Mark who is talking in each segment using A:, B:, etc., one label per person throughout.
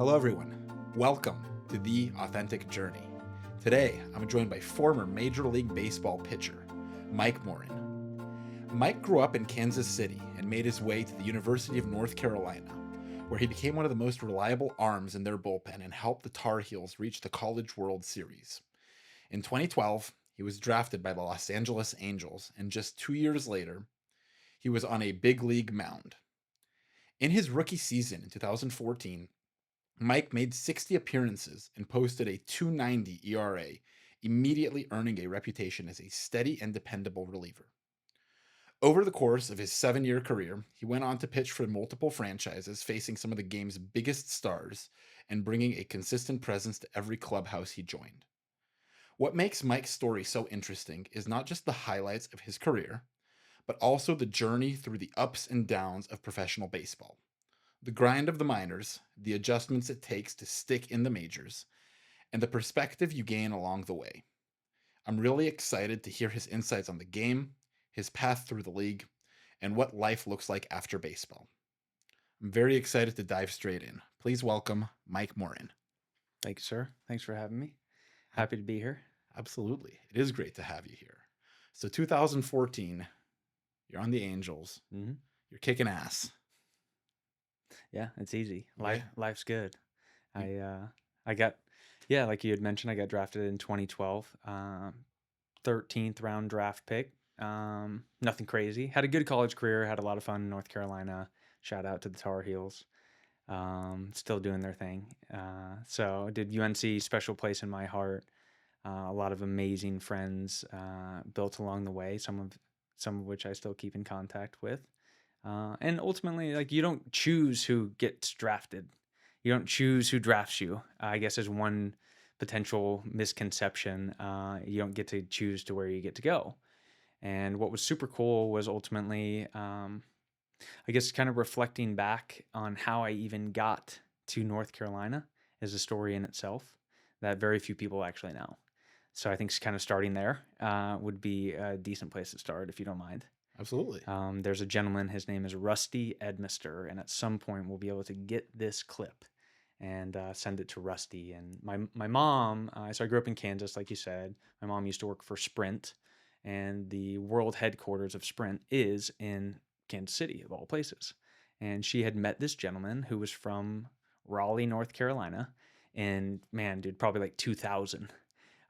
A: Hello, everyone. Welcome to The Authentic Journey. Today, I'm joined by former Major League Baseball pitcher, Mike Morin. Mike grew up in Kansas City and made his way to the University of North Carolina, where he became one of the most reliable arms in their bullpen and helped the Tar Heels reach the College World Series. In 2012, he was drafted by the Los Angeles Angels, and just 2 years later, he was on a big league mound. In his rookie season in 2014, Mike made 60 appearances and posted a 2.90 ERA, immediately earning a reputation as a steady and dependable reliever. Over the course of his 7-year career, he went on to pitch for multiple franchises, facing some of the game's biggest stars and bringing a consistent presence to every clubhouse he joined. What makes Mike's story so interesting is not just the highlights of his career, but also the journey through the ups and downs of professional baseball. The grind of the minors, the adjustments it takes to stick in the majors, and the perspective you gain along the way. I'm really excited to hear his insights on the game, his path through the league, and what life looks like after baseball. I'm very excited to dive straight in. Please welcome Mike Morin.
B: Thank you, sir. Thanks for having me. Happy to be here.
A: Absolutely. It is great to have you here. So 2014, you're on the Angels.
B: Mm-hmm.
A: You're kicking ass.
B: Yeah, it's easy.
A: Yeah.
B: Life's good. I got, like you had mentioned, I got drafted in 2012, 13th round draft pick. Nothing crazy. Had a good college career. Had a lot of fun in North Carolina. Shout out to the Tar Heels. Still doing their thing. So did UNC, special place in my heart. A lot of amazing friends built along the way. Some of which I still keep in contact with. And ultimately, like, you don't choose who gets drafted. You don't choose who drafts you. I guess is one potential misconception. You don't get to choose to where you get to go. And what was super cool was ultimately, I guess, kind of reflecting back on how I even got to North Carolina is a story in itself that very few people actually know. So I think kind of starting there would be a decent place to start, if you don't mind.
A: Absolutely.
B: There's a gentleman, his name is Rusty Edmister, and at some point we'll be able to get this clip and send it to Rusty. And my mom, so I grew up in Kansas, like you said. My mom used to work for Sprint, and the world headquarters of Sprint is in Kansas City, of all places. And she had met this gentleman who was from Raleigh, North Carolina, and man, dude, probably like 2000.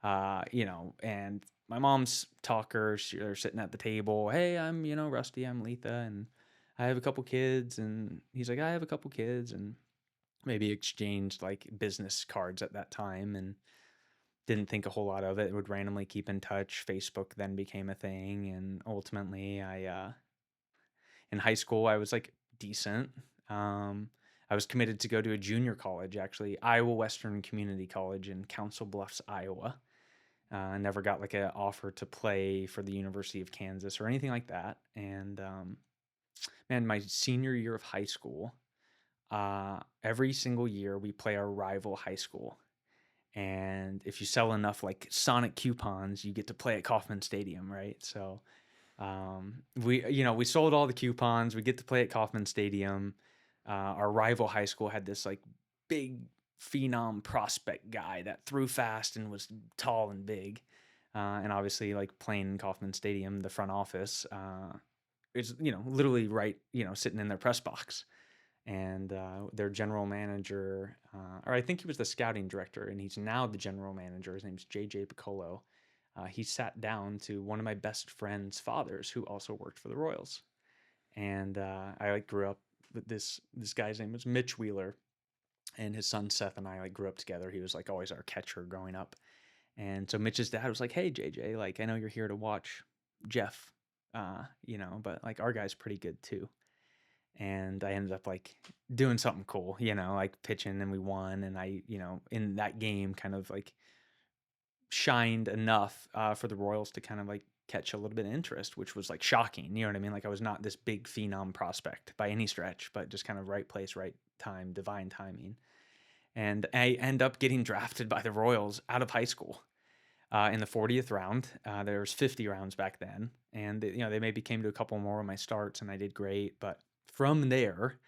B: And my mom's talker, they're sitting at the table. Hey, I'm, Rusty, I'm Letha, and I have a couple kids. And he's like, I have a couple kids, and maybe exchanged like business cards at that time and didn't think a whole lot of it. Would randomly keep in touch. Facebook then became a thing. And ultimately in high school, I was like decent. I was committed to go to a junior college, actually, Iowa Western Community College in Council Bluffs, Iowa. I never got like an offer to play for the University of Kansas or anything like that. And man, my senior year of high school, every single year we play our rival high school. And if you sell enough like Sonic coupons, you get to play at Kauffman Stadium, right? So we sold all the coupons. We get to play at Kauffman Stadium. Our rival high school had this like big phenom prospect guy that threw fast and was tall and big. And obviously, like, playing in Kauffman Stadium, the front office is, literally right, sitting in their press box. And their general manager, or I think he was the scouting director, and he's now the general manager. His name's JJ Piccolo. He sat down to one of my best friend's fathers, who also worked for the Royals. And I like grew up with this guy's name was Mitch Wheeler. And his son Seth and I like grew up together. He was like always our catcher growing up. And so Mitch's dad was like, "Hey JJ, like, I know you're here to watch Jeff, but like our guy's pretty good too." And I ended up like doing something cool, like pitching, and we won. And I, in that game kind of like shined enough for the Royals to kind of like catch a little bit of interest, which was like shocking. You know what I mean? Like, I was not this big phenom prospect by any stretch, but just kind of right place, right time, divine timing. And I end up getting drafted by the Royals out of high school in the 40th round. There was 50 rounds back then. And, they maybe came to a couple more of my starts, and I did great. But from there,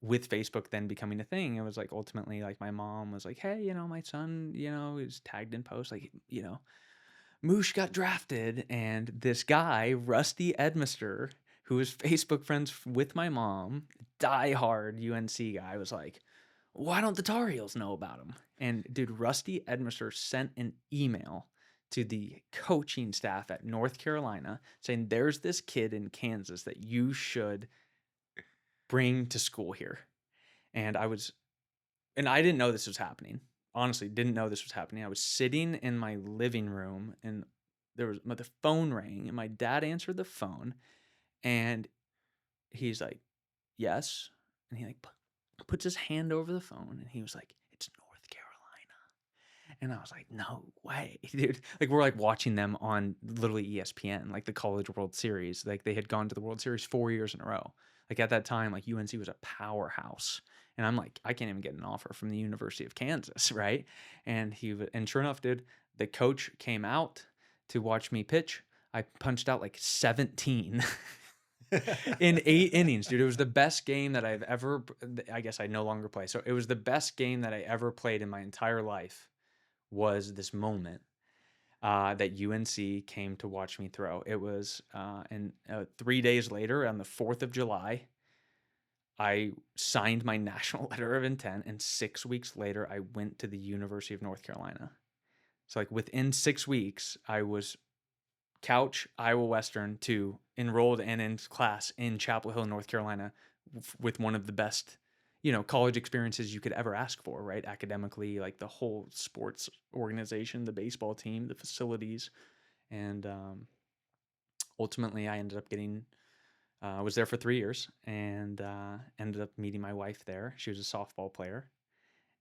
B: with Facebook then becoming a thing, it was like ultimately like my mom was like, "Hey, my son, is tagged in posts like, Moosh got drafted." And this guy, Rusty Edmister, who was Facebook friends with my mom, diehard UNC guy, was like, "Why don't the Tar Heels know about him?" And dude, Rusty Edmister sent an email to the coaching staff at North Carolina saying, "There's this kid in Kansas that you should bring to school here." And I didn't know this was happening. Honestly, didn't know this was happening. I was sitting in my living room and the phone rang and my dad answered the phone and he's like, "Yes." And he like puts his hand over the phone and he was like, "It's North Carolina." And I was like, "No way, dude." Like we're like watching them on literally ESPN, like the College World Series. Like they had gone to the World Series 4 years in a row. Like at that time, like UNC was a powerhouse. And I'm like, I can't even get an offer from the University of Kansas, right? And sure enough, dude, the coach came out to watch me pitch. I punched out like 17 in 8 innings, dude. It was the best game that I've ever. I guess I no longer play, so it was the best game that I ever played in my entire life. Was this moment that UNC came to watch me throw? It was, and 3 days later, on the 4th of July, I signed my national letter of intent, and 6 weeks later, I went to the University of North Carolina. So, like within 6 weeks, I was couch Iowa Western to enrolled and in class in Chapel Hill, North Carolina, with one of the best, college experiences you could ever ask for, right? Academically, like the whole sports organization, the baseball team, the facilities, and ultimately, I ended up getting. I was there for 3 years and ended up meeting my wife there. She was a softball player,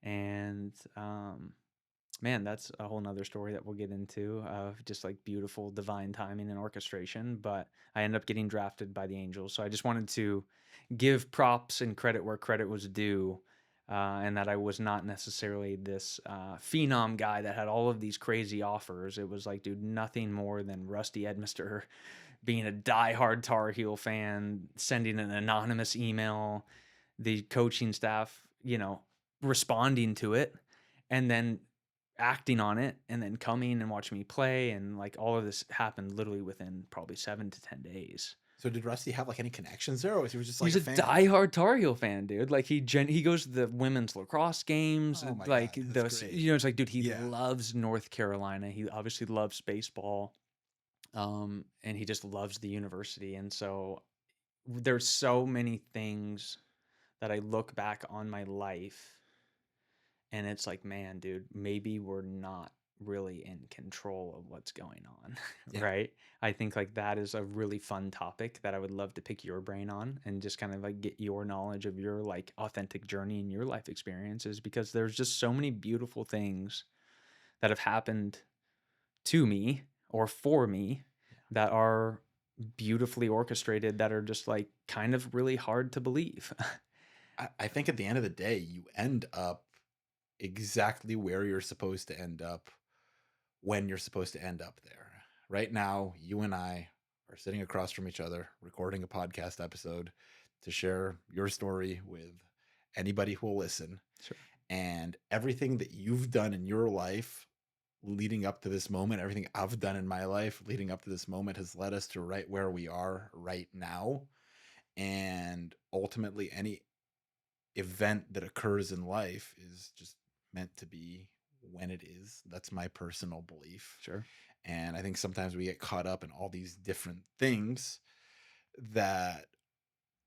B: and man, that's a whole nother story that we'll get into of just like beautiful divine timing and orchestration. But I ended up getting drafted by the Angels. So I just wanted to give props and credit where credit was due. And that I was not necessarily this phenom guy that had all of these crazy offers. It was like, dude, nothing more than Rusty Edmister being a diehard Tar Heel fan, sending an anonymous email, the coaching staff, responding to it, and then acting on it, and then coming and watching me play. And like all of this happened literally within probably 7 to 10 days.
A: So did Rusty have like any connections there, or was he just like
B: He's
A: a
B: a
A: fan?
B: diehard Tar Heel fan, dude. Like he goes to the women's lacrosse games.
A: Oh my
B: Like
A: God, that's great.
B: it's like, dude, he
A: Yeah.
B: loves North Carolina. He obviously loves baseball. And he just loves the university. And so there's so many things that I look back on my life and it's like, man, dude, maybe we're not really in control of what's going on,
A: Yeah.
B: right? I think like that is a really fun topic that I would love to pick your brain on and just kind of like get your knowledge of your like authentic journey and your life experiences, because there's just so many beautiful things that have happened to me or for me that are beautifully orchestrated, that are just like kind of really hard to believe.
A: I think at the end of the day, you end up exactly where you're supposed to end up when you're supposed to end up there. Right now, you and I are sitting across from each other, recording a podcast episode to share your story with anybody who will listen.
B: Sure.
A: And everything that you've done in your life leading up to this moment, everything I've done in my life leading up to this moment has led us to right where we are right now. And ultimately, any event that occurs in life is just meant to be when it is. That's my personal belief.
B: Sure.
A: And I think sometimes we get caught up in all these different things that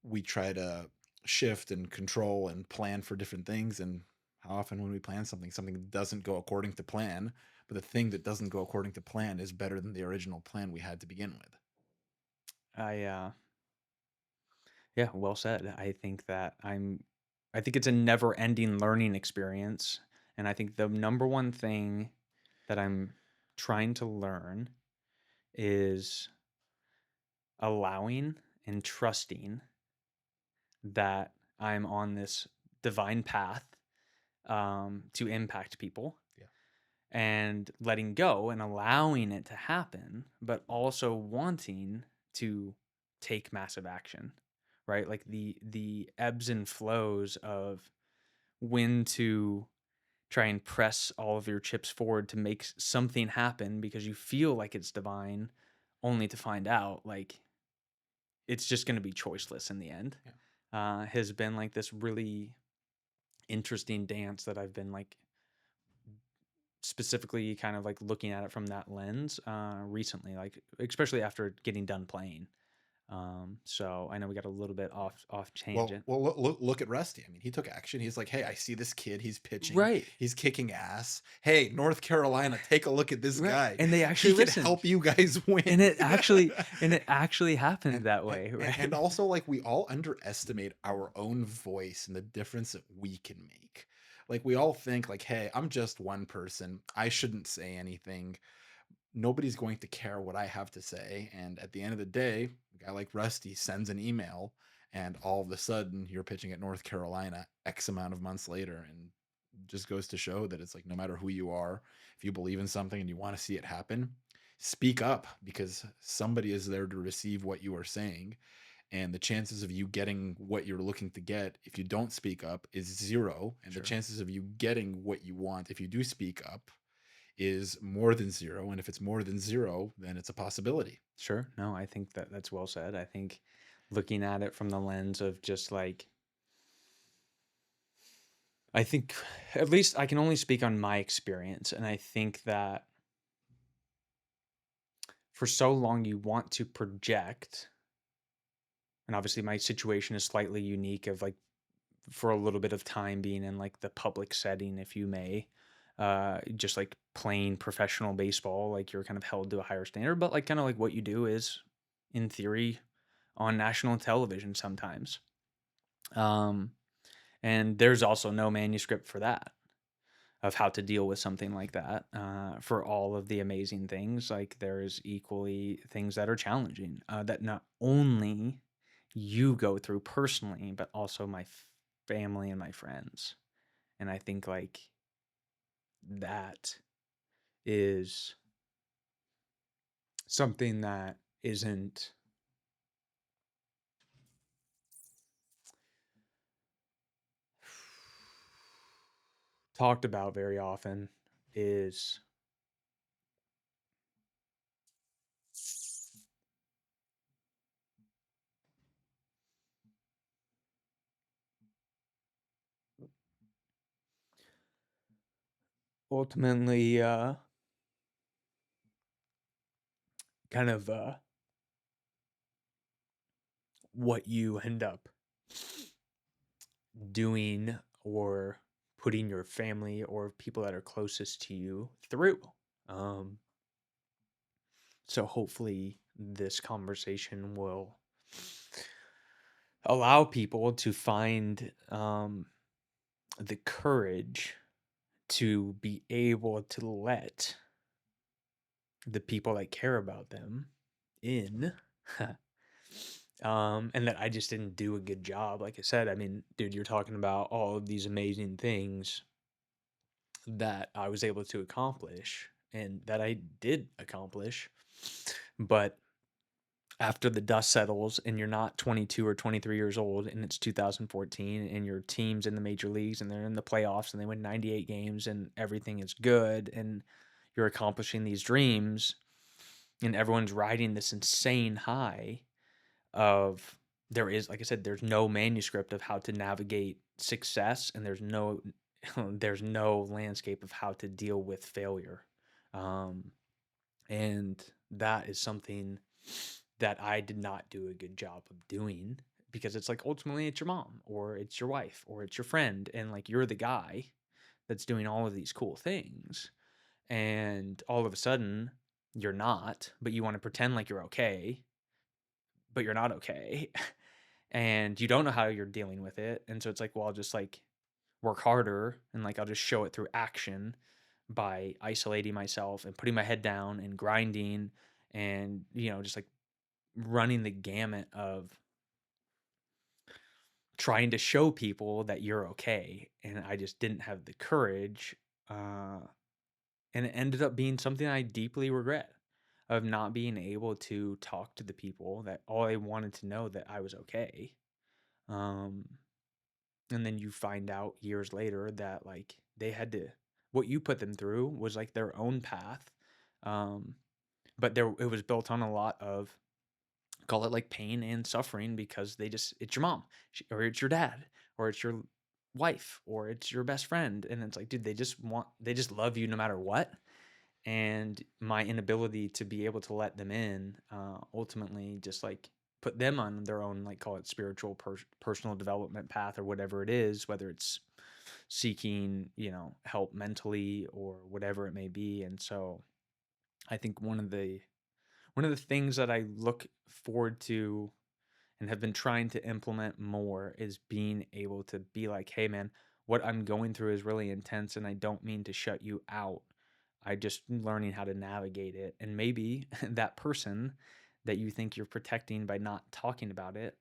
A: we try to shift and control and plan for different things. And how often when we plan something doesn't go according to plan, but the thing that doesn't go according to plan is better than the original plan we had to begin with.
B: Yeah, well said. I think it's a never ending learning experience. And I think the number one thing that I'm trying to learn is allowing and trusting that I'm on this divine path to impact people,
A: Yeah.
B: and letting go and allowing it to happen, but also wanting to take massive action, right? Like the ebbs and flows of when to try and press all of your chips forward to make something happen because you feel like it's divine, only to find out like it's just going to be choiceless in the end.
A: Yeah.
B: Has been like this really interesting dance that I've been like specifically kind of like looking at it from that lens recently, like especially after getting done playing. So I know we got a little bit off tangent.
A: Well, look at Rusty. I mean, he took action. He's like, hey, I see this kid. He's pitching.
B: Right.
A: He's kicking ass. Hey, North Carolina, take a look at this
B: Right.
A: guy.
B: And they
A: He
B: actually
A: can
B: listened.
A: help you guys win.
B: And it actually happened that way, right?
A: And also, like, we all underestimate our own voice and the difference that we can make. Like, we all think, like, hey, I'm just one person. I shouldn't say anything. Nobody's going to care what I have to say. And at the end of the day, a guy like Rusty sends an email, and all of a sudden you're pitching at North Carolina X amount of months later. And just goes to show that it's like no matter who you are, if you believe in something and you want to see it happen, speak up, because somebody is there to receive what you are saying. And the chances of you getting what you're looking to get if you don't speak up is zero. And the
B: Sure.
A: chances of you getting what you want if you do speak up is more than zero. And if it's more than zero, then it's a possibility.
B: Sure. No, I think that's well said. I think looking at it from the lens of just like, I think at least I can only speak on my experience. And I think that for so long you want to project, and obviously my situation is slightly unique of like for a little bit of time being in like the public setting, if you may, just like playing professional baseball, like you're kind of held to a higher standard, but like kind of like what you do is in theory on national television sometimes. Um, and there's also no manuscript for that of how to deal with something like that. For all of the amazing things, like there's equally things that are challenging that not only you go through personally, but also my family and my friends. And I think like that is something that isn't talked about very often, is ultimately kind of what you end up doing or putting your family or people that are closest to you through. Um, so hopefully this conversation will allow people to find the courage to be able to let the people that care about them in. And that I just didn't do a good job. Like I said, I mean, dude, you're talking about all of these amazing things that I was able to accomplish and that I did accomplish. But after the dust settles and you're not 22 or 23 years old and it's 2014 and your team's in the major leagues and they're in the playoffs and they win 98 games and everything is good and you're accomplishing these dreams and everyone's riding this insane high of, there is, like I said, there's no manuscript of how to navigate success, and there's no there's no landscape of how to deal with failure. um and that is something that I did not do a good job of doing, because it's like ultimately it's your mom or it's your wife or it's your friend, and like you're the guy that's doing all of these cool things, and all of a sudden you're not, but you want to pretend like you're okay, but you're not okay. And you don't know how you're dealing with it. And so it's like, well, I'll just like work harder and like I'll just show it through action by isolating myself and putting my head down and grinding and, just like running the gamut of trying to show people that you're okay. And I just didn't have the courage. And it ended up being something I deeply regret, of not being able to talk to the people that all I wanted to know that I was okay. Um, and then you find out years later that like they had to, what you put them through was like their own path. Um, but it was built on a lot of, call it like pain and suffering, because it's your mom, or it's your dad, or it's your wife, or it's your best friend. And it's like, dude, they just love you no matter what. And my inability to be able to let them in, ultimately just like put them on their own, like call it spiritual personal development path, or whatever it is, whether it's seeking, help mentally or whatever it may be. And so I think one of the things that I look forward to and have been trying to implement more is being able to be like, hey, man, what I'm going through is really intense, and I don't mean to shut you out. I just learning how to navigate it. And maybe that person that you think you're protecting by not talking about it,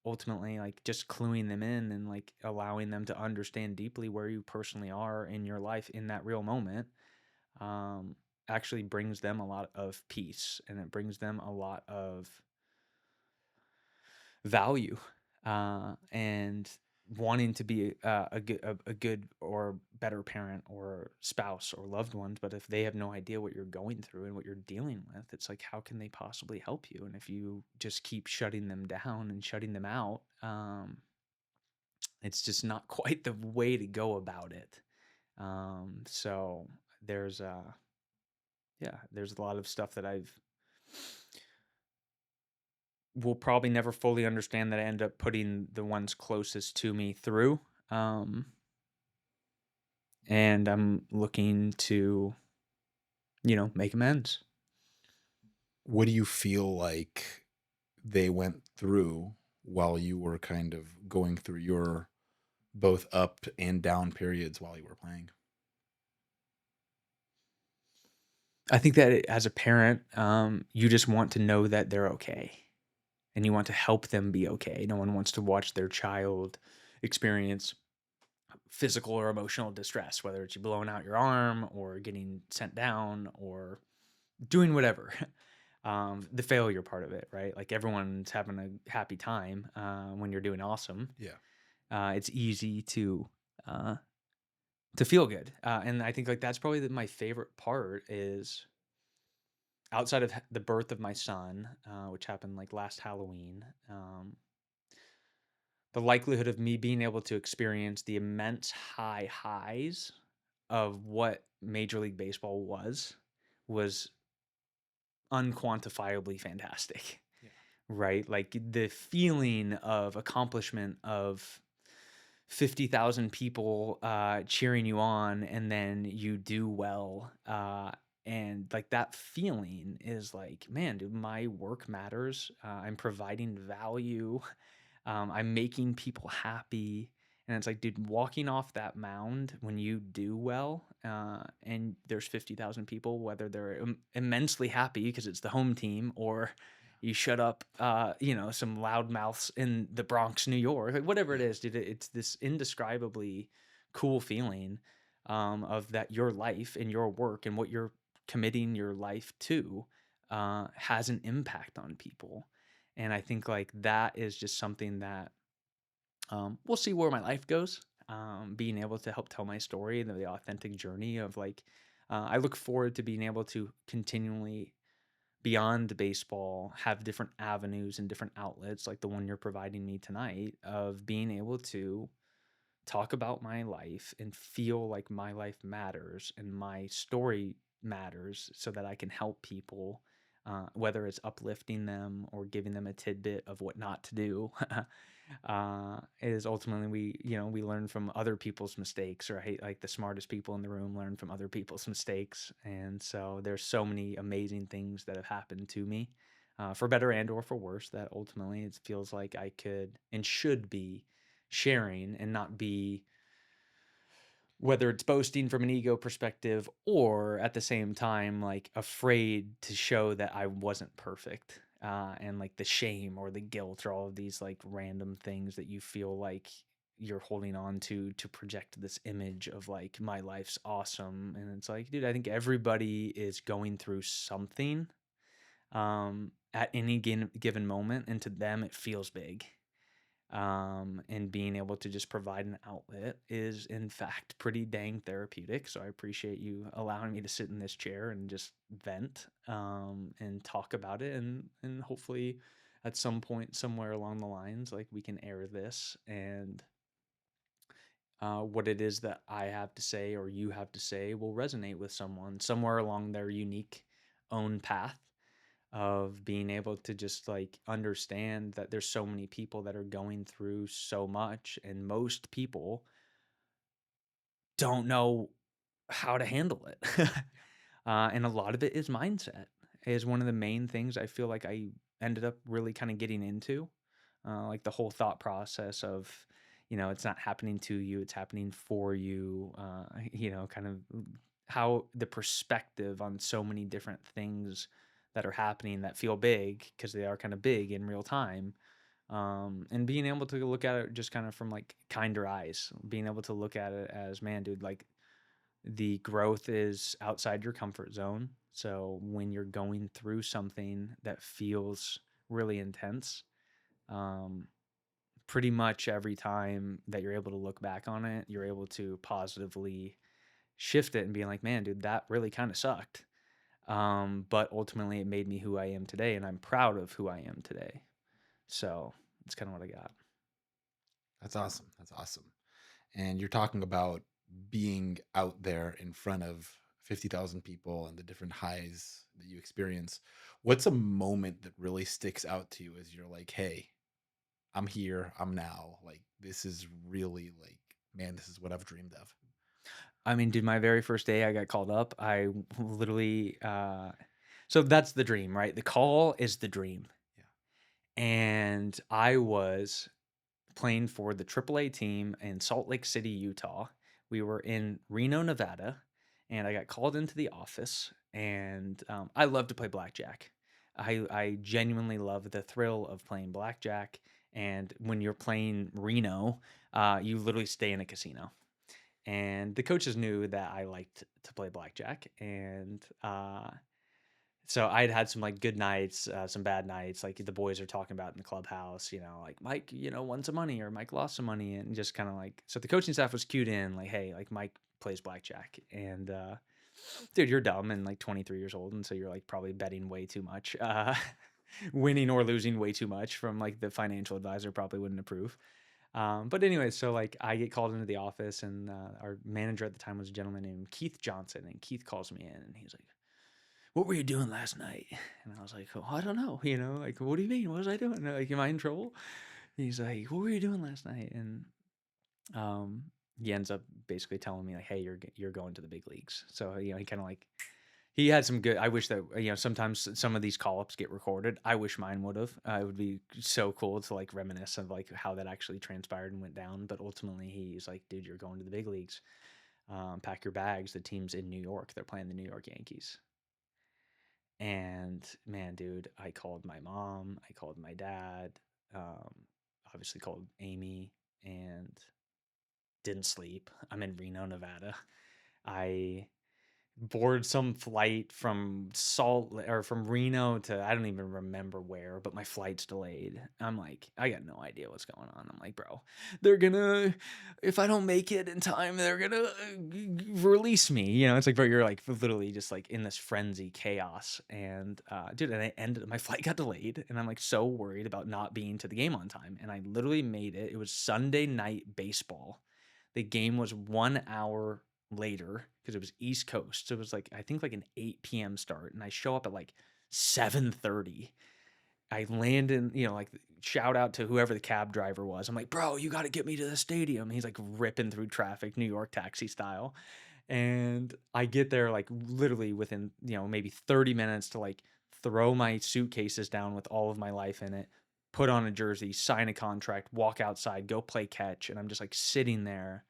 B: ultimately, like just cluing them in and like allowing them to understand deeply where you personally are in your life in that real moment, um, actually brings them a lot of peace, and it brings them a lot of value, and wanting to be a good or better parent or spouse or loved ones. But if they have no idea what you're going through and what you're dealing with, it's like, how can they possibly help you? And if you just keep shutting them down and shutting them out, it's just not quite the way to go about it. So there's yeah, there's a lot of stuff that I've will probably never fully understand, that I end up putting the ones closest to me through. Um, and I'm looking to, make amends.
A: What do you feel like they went through while you were kind of going through your both up and down periods while you were playing?
B: I think that as a parent, you just want to know that they're okay, and you want to help them be okay. No one wants to watch their child experience physical or emotional distress, whether it's you blowing out your arm or getting sent down or doing whatever. The failure part of it, right? Like everyone's having a happy time when you're doing awesome.
A: Yeah.
B: It's easy to feel good, and I think like that's probably my favorite part is outside of the birth of my son, which happened like last Halloween. The likelihood of me being able to experience the immense highs of what Major League Baseball was unquantifiably fantastic.
A: Yeah.
B: Right? Like the feeling of accomplishment of 50,000 people cheering you on, and then you do well. And like that feeling is like, man, dude, my work matters. I'm providing value. I'm making people happy. And it's like, dude, walking off that mound when you do well, and there's 50,000 people, whether they're immensely happy because it's the home team, or you shut up, some loudmouths in the Bronx, New York, like whatever it
A: Yeah.
B: is, dude, it's this indescribably cool feeling, of that your life and your work and what you're committing your life to, has an impact on people. And I think like that is just something that, we'll see where my life goes. Being able to help tell my story and the authentic journey of like, I look forward to being able to continually, beyond baseball, have different avenues and different outlets like the one you're providing me tonight, of being able to talk about my life and feel like my life matters and my story matters, so that I can help people, whether it's uplifting them or giving them a tidbit of what not to do. Is ultimately we learn from other people's mistakes, right? Like the smartest people in the room learn from other people's mistakes. And so there's so many amazing things that have happened to me, for better and or for worse, that ultimately it feels like I could and should be sharing, and not be, whether it's boasting from an ego perspective, or at the same time like afraid to show that I wasn't perfect, and like the shame or the guilt, or all of these like random things that you feel like you're holding on to project this image of like my life's awesome. And it's like, dude, I think everybody is going through something, at any given moment, and to them it feels big. And being able to just provide an outlet is in fact pretty dang therapeutic. So I appreciate you allowing me to sit in this chair and just vent, and talk about it, and hopefully at some point somewhere along the lines, like, we can air this, and what it is that I have to say or you have to say will resonate with someone somewhere along their unique own path of being able to just like understand that there's so many people that are going through so much, and most people don't know how to handle it. And a lot of it is mindset, is one of the main things I feel like I ended up really kind of getting into. Like the whole thought process of, it's not happening to you, it's happening for you. Kind of how the perspective on so many different things that are happening that feel big because they are kind of big in real time. And being able to look at it just kind of from like kinder eyes, being able to look at it as, man, dude, like, the growth is outside your comfort zone. So when you're going through something that feels really intense, um, pretty much every time that you're able to look back on it, you're able to positively shift it and be like, man, dude, that really kind of sucked. But ultimately, it made me who I am today, and I'm proud of who I am today. So that's kind of what I got.
A: That's awesome. That's awesome. And you're talking about being out there in front of 50,000 people and the different highs that you experience. What's a moment that really sticks out to you as you're like, hey, I'm here, I'm now. Like, this is really like, man, this is what I've dreamed of.
B: I mean, dude, my very first day I got called up, I literally, so that's the dream, right? The call is the dream.
A: Yeah.
B: And I was playing for the AAA team in Salt Lake City, Utah. We were in Reno, Nevada, and I got called into the office. And I love to play blackjack. I genuinely love the thrill of playing blackjack. And when you're playing Reno, you literally stay in a casino. And the coaches knew that I liked to play blackjack, and so I'd had some like good nights, some bad nights. Like the boys are talking about in the clubhouse, like Mike, won some money or Mike lost some money, and just kind of like, so the coaching staff was cued in, like, hey, like Mike plays blackjack, and dude, you're dumb and like 23 years old, and so you're like probably betting way too much, winning or losing way too much from like the financial advisor probably wouldn't approve. But anyway, so like I get called into the office, and our manager at the time was a gentleman named Keith Johnson, and Keith calls me in, and he's like, "What were you doing last night?" And I was like, "Oh, I don't know. Like, what do you mean? What was I doing? Like, am I in trouble?" He's like, "What were you doing last night?" And um, he ends up basically telling me like, "Hey, you're going to the big leagues." So he kind of like, he had some good. I wish that sometimes some of these call ups get recorded. I wish mine would have. It would be so cool to like reminisce of like how that actually transpired and went down. But ultimately, he's like, "Dude, you're going to the big leagues. Pack your bags. The team's in New York. They're playing the New York Yankees." And man, dude, I called my mom. I called my dad. Um, obviously called Amy, and didn't sleep. I'm in Reno, Nevada. I board some flight from or from Reno to, I don't even remember where, but my flight's delayed. I'm like, I got no idea what's going on. I'm like, bro, they're gonna, if I don't make it in time, they're gonna release me. It's like, bro, you're like literally just like in this frenzy chaos. And dude, and I ended, my flight got delayed, and I'm like so worried about not being to the game on time. And I literally made it. It was Sunday night baseball. The game was 1 hour later because it was East Coast. So it was like, I think like an 8 p.m. start, and I show up at like 7:30. I land in, like, shout out to whoever the cab driver was. I'm like, bro, you got to get me to the stadium. He's like ripping through traffic, New York taxi style. And I get there like literally within, maybe 30 minutes to like throw my suitcases down with all of my life in it, put on a jersey, sign a contract, walk outside, go play catch. And I'm just like sitting there,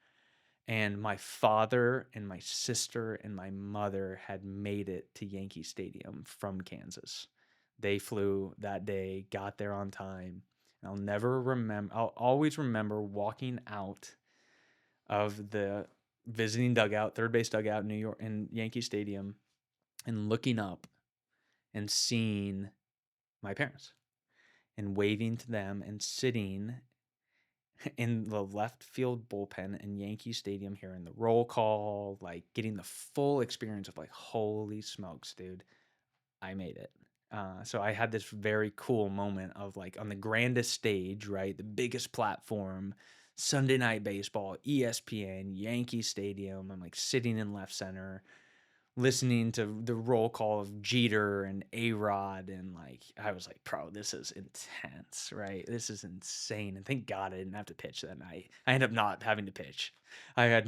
B: and my father and my sister and my mother had made it to Yankee Stadium from Kansas. They flew that day, got there on time. And I'll always remember walking out of the visiting dugout, third base dugout in New York, in Yankee Stadium, and looking up and seeing my parents and waving to them and sitting in the left field bullpen in Yankee Stadium, hearing the roll call, like getting the full experience of like, holy smokes, dude, I made it. So I had this very cool moment of like on the grandest stage, right? The biggest platform, Sunday Night Baseball, ESPN, Yankee Stadium. I'm like sitting in left center, listening to the roll call of Jeter and A-Rod, and like I was like, bro, this is intense, right? This is insane. And thank God I didn't have to pitch that night. I ended up not having to pitch. I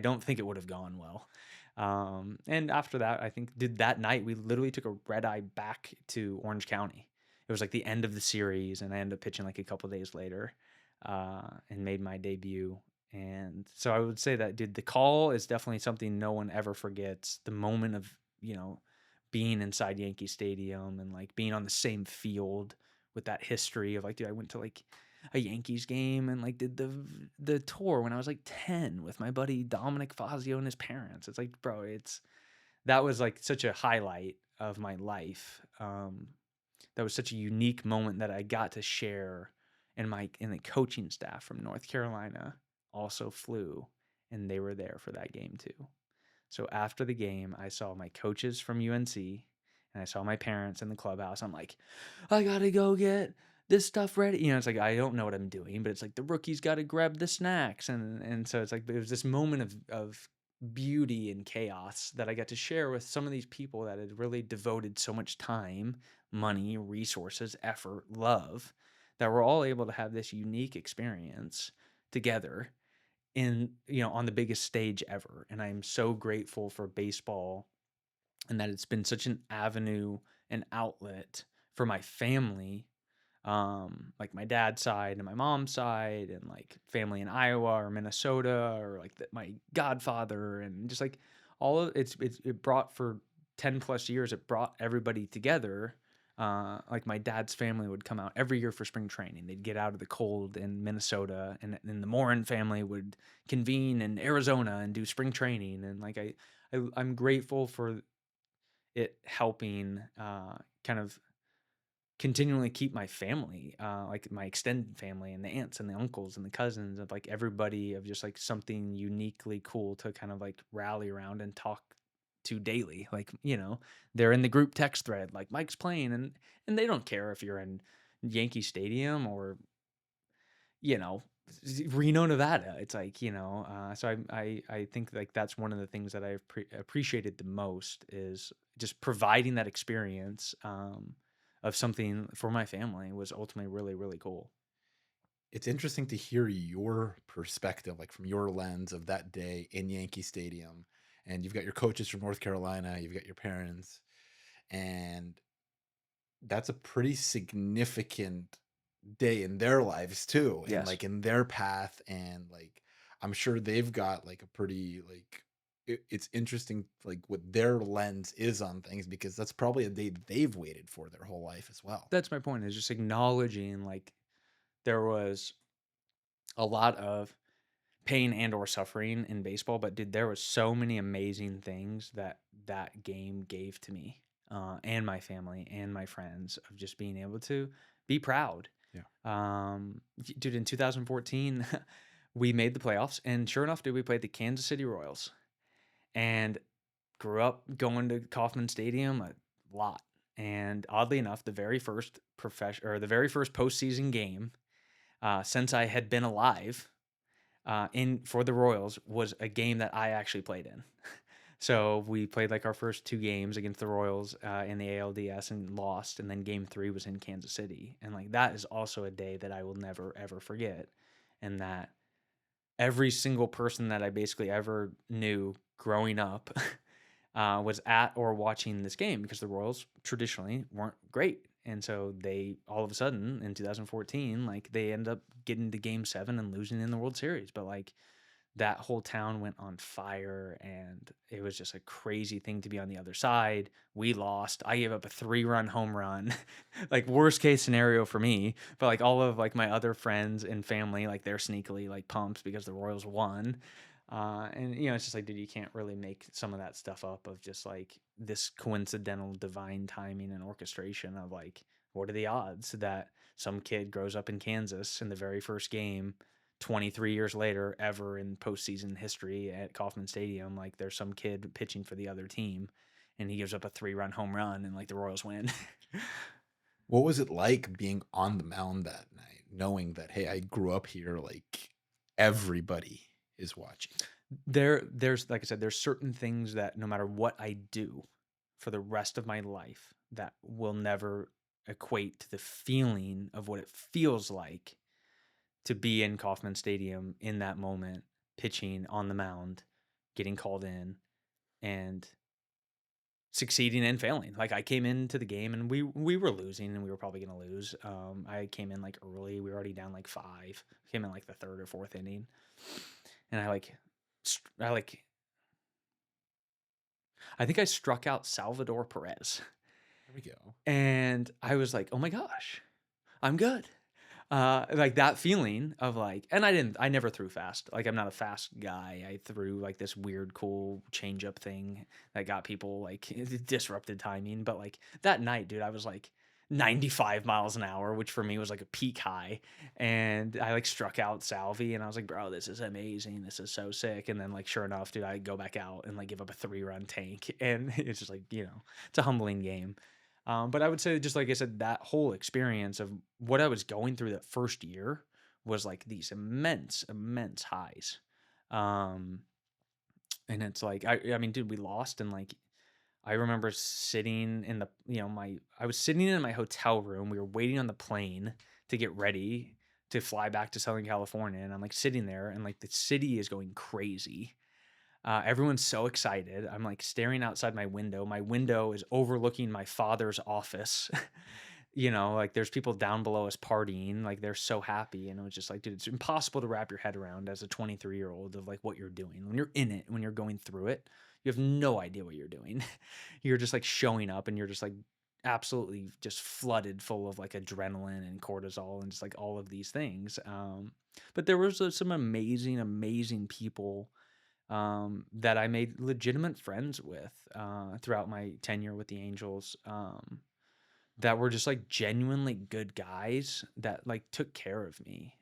B: don't think it would have gone well. And after that, I think did that night we literally took a red eye back to Orange County. It was like the end of the series, and I ended up pitching like a couple days later, and made my debut. And so I would say that, dude, the call is definitely something no one ever forgets. The moment of, you know, being inside Yankee Stadium and like being on the same field with that history of like, dude, I went to like a Yankees game and like did the tour when I was like 10 with my buddy Dominic Fazio and his parents. It's like, bro, that was like such a highlight of my life. That was such a unique moment that I got to share, and the coaching staff from North Carolina also flew, and they were there for that game too. So after the game, I saw my coaches from UNC and I saw my parents in the clubhouse. I'm like, I gotta go get this stuff ready. You know, it's like I don't know what I'm doing, but it's like the rookies got to grab the snacks, and so it's like it was this moment of beauty and chaos that I got to share with some of these people that had really devoted so much time, money, resources, effort, love, that we're all able to have this unique experience together in, you know, on the biggest stage ever. And I'm so grateful for baseball, and that it's been such an avenue and outlet for my family, like my dad's side and my mom's side, and like family in Iowa or Minnesota, or like my godfather, and just like all of it brought for 10 plus years, it brought everybody together. Like my dad's family would come out every year for spring training. They'd get out of the cold in Minnesota, and then the Morin family would convene in Arizona and do spring training. And like I'm grateful for it helping kind of continually keep my family, like my extended family and the aunts and the uncles and the cousins, of like everybody, of just like something uniquely cool to kind of like rally around and talk to daily. Like, you know, they're in the group text thread, like Mike's playing, and they don't care if you're in Yankee Stadium or, you know, Reno, Nevada. It's like, you know, so I think like that's one of the things that I've appreciated the most, is just providing that experience, of something for my family, was ultimately really, really cool.
A: It's interesting to hear your perspective, like from your lens of that day in Yankee Stadium. And you've got your coaches from North Carolina, you've got your parents, and that's a pretty significant day in their lives too, and
B: Yes.
A: like in their path. And like I'm sure they've got like a pretty like it's interesting like what their lens is on things, because that's probably a day they've waited for their whole life as well.
B: That's my point, is just acknowledging like there was a lot of pain and or suffering in baseball, but dude, there was so many amazing things that that game gave to me, and my family and my friends, of just being able to be proud.
A: Yeah.
B: Dude, in 2014, we made the playoffs, and sure enough, dude, we played the Kansas City Royals, and grew up going to Kauffman Stadium a lot. And oddly enough, the very first the very first postseason game, since I had been alive, in for the Royals, was a game that I actually played in. So we played like our first two games against the Royals, in the ALDS, and lost. And then game three was in Kansas City. And like that is also a day that I will never, ever forget. And that every single person that I basically ever knew growing up, was at or watching this game, because the Royals traditionally weren't great. And so they all of a sudden in 2014, like they end up getting to game seven and losing in the World Series. But like that whole town went on fire, and it was just a crazy thing to be on the other side. We lost. I gave up a 3-run home run. Like worst case scenario for me, but like all of like my other friends and family, like they're sneakily like pumped because the Royals won. And you know, it's just like, dude, you can't really make some of that stuff up, of just like this coincidental divine timing and orchestration of like what are the odds that some kid grows up in Kansas in the very first game 23 years later ever in postseason history at Kauffman Stadium? Like there's some kid pitching for the other team and he gives up a 3-run home run and like the Royals win.
A: What was it like being on the mound that night, knowing that, hey, I grew up here, like everybody is watching?
B: There's like I said, there's certain things that no matter what I do for the rest of my life that will never equate to the feeling of what it feels like to be in Kauffman Stadium in that moment, pitching on the mound, getting called in, and succeeding and failing. Like I came into the game and we were losing and we were probably gonna lose. I came in like early. We were already down like 5. Came in like the 3rd or 4th inning, and I like I think I struck out Salvador Perez,
A: There we go.
B: and I was like, oh my gosh, I'm good. Like that feeling of like, and I never threw fast. Like I'm not a fast guy. I threw like this weird, cool change up thing that got people like disrupted timing. But like that night, dude, I was like 95 miles an hour, which for me was like a peak high. And I like struck out Salvi and I was like, bro, this is amazing. This is so sick. And then like, sure enough, dude, I go back out and like give up a 3-run tank. And it's just like, it's a humbling game. But I would say, just like I said, that whole experience of what I was going through that first year was like these immense, immense highs. Um, and it's like, I mean, dude, we lost. And like, I remember sitting in the, I was sitting in my hotel room. We were waiting on the plane to get ready to fly back to Southern California. And I'm like sitting there and like the city is going crazy. Everyone's so excited. I'm like staring outside my window. My window is overlooking my father's office. Like there's people down below us partying. Like they're so happy. And it was just like, dude, it's impossible to wrap your head around as a 23-year-old of like what you're doing. When you're in it, when you're going through it, you have no idea what you're doing. You're just like showing up and you're just like absolutely just flooded full of like adrenaline and cortisol and just like all of these things. But there was some amazing, amazing people that I made legitimate friends with throughout my tenure with the Angels, that were just like genuinely good guys that like took care of me.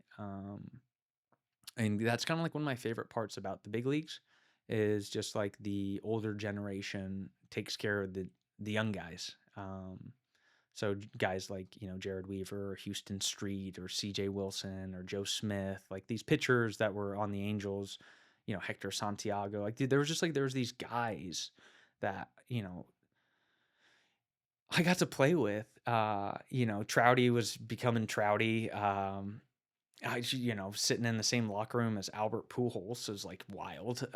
B: And that's kind of like one of my favorite parts about the big leagues is just like the older generation takes care of the young guys. So guys like, Jared Weaver or Houston Street or CJ Wilson or Joe Smith, like these pitchers that were on the Angels, Hector Santiago, like dude, there was these guys that, I got to play with. Trouty was becoming Trouty. Sitting in the same locker room as Albert Pujols is like wild.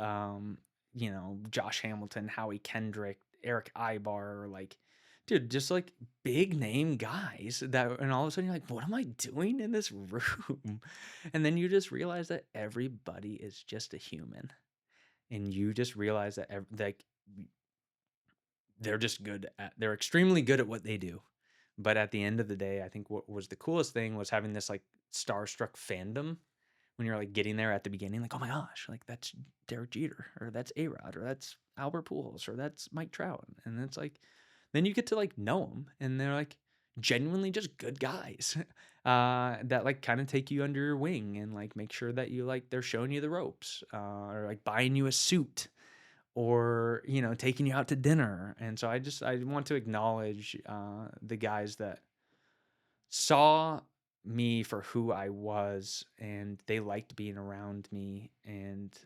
B: Josh Hamilton, Howie Kendrick, Eric Ibar, like, dude, just like big name guys that, and all of a sudden you're like, what am I doing in this room? And then you just realize that everybody is just a human, and you just realize that like they're extremely good at what they do. But at the end of the day, I think what was the coolest thing was having this like starstruck fandom when you're like getting there at the beginning, like, oh my gosh, like that's Derek Jeter, or that's A-Rod, or that's Albert Pujols, or that's Mike Trout. And it's like, then you get to like know them and they're like genuinely just good guys that like kind of take you under your wing and like make sure that you like, they're showing you the ropes, or like buying you a suit, or taking you out to dinner. And so I want to acknowledge the guys that saw me for who I was, and they liked being around me, and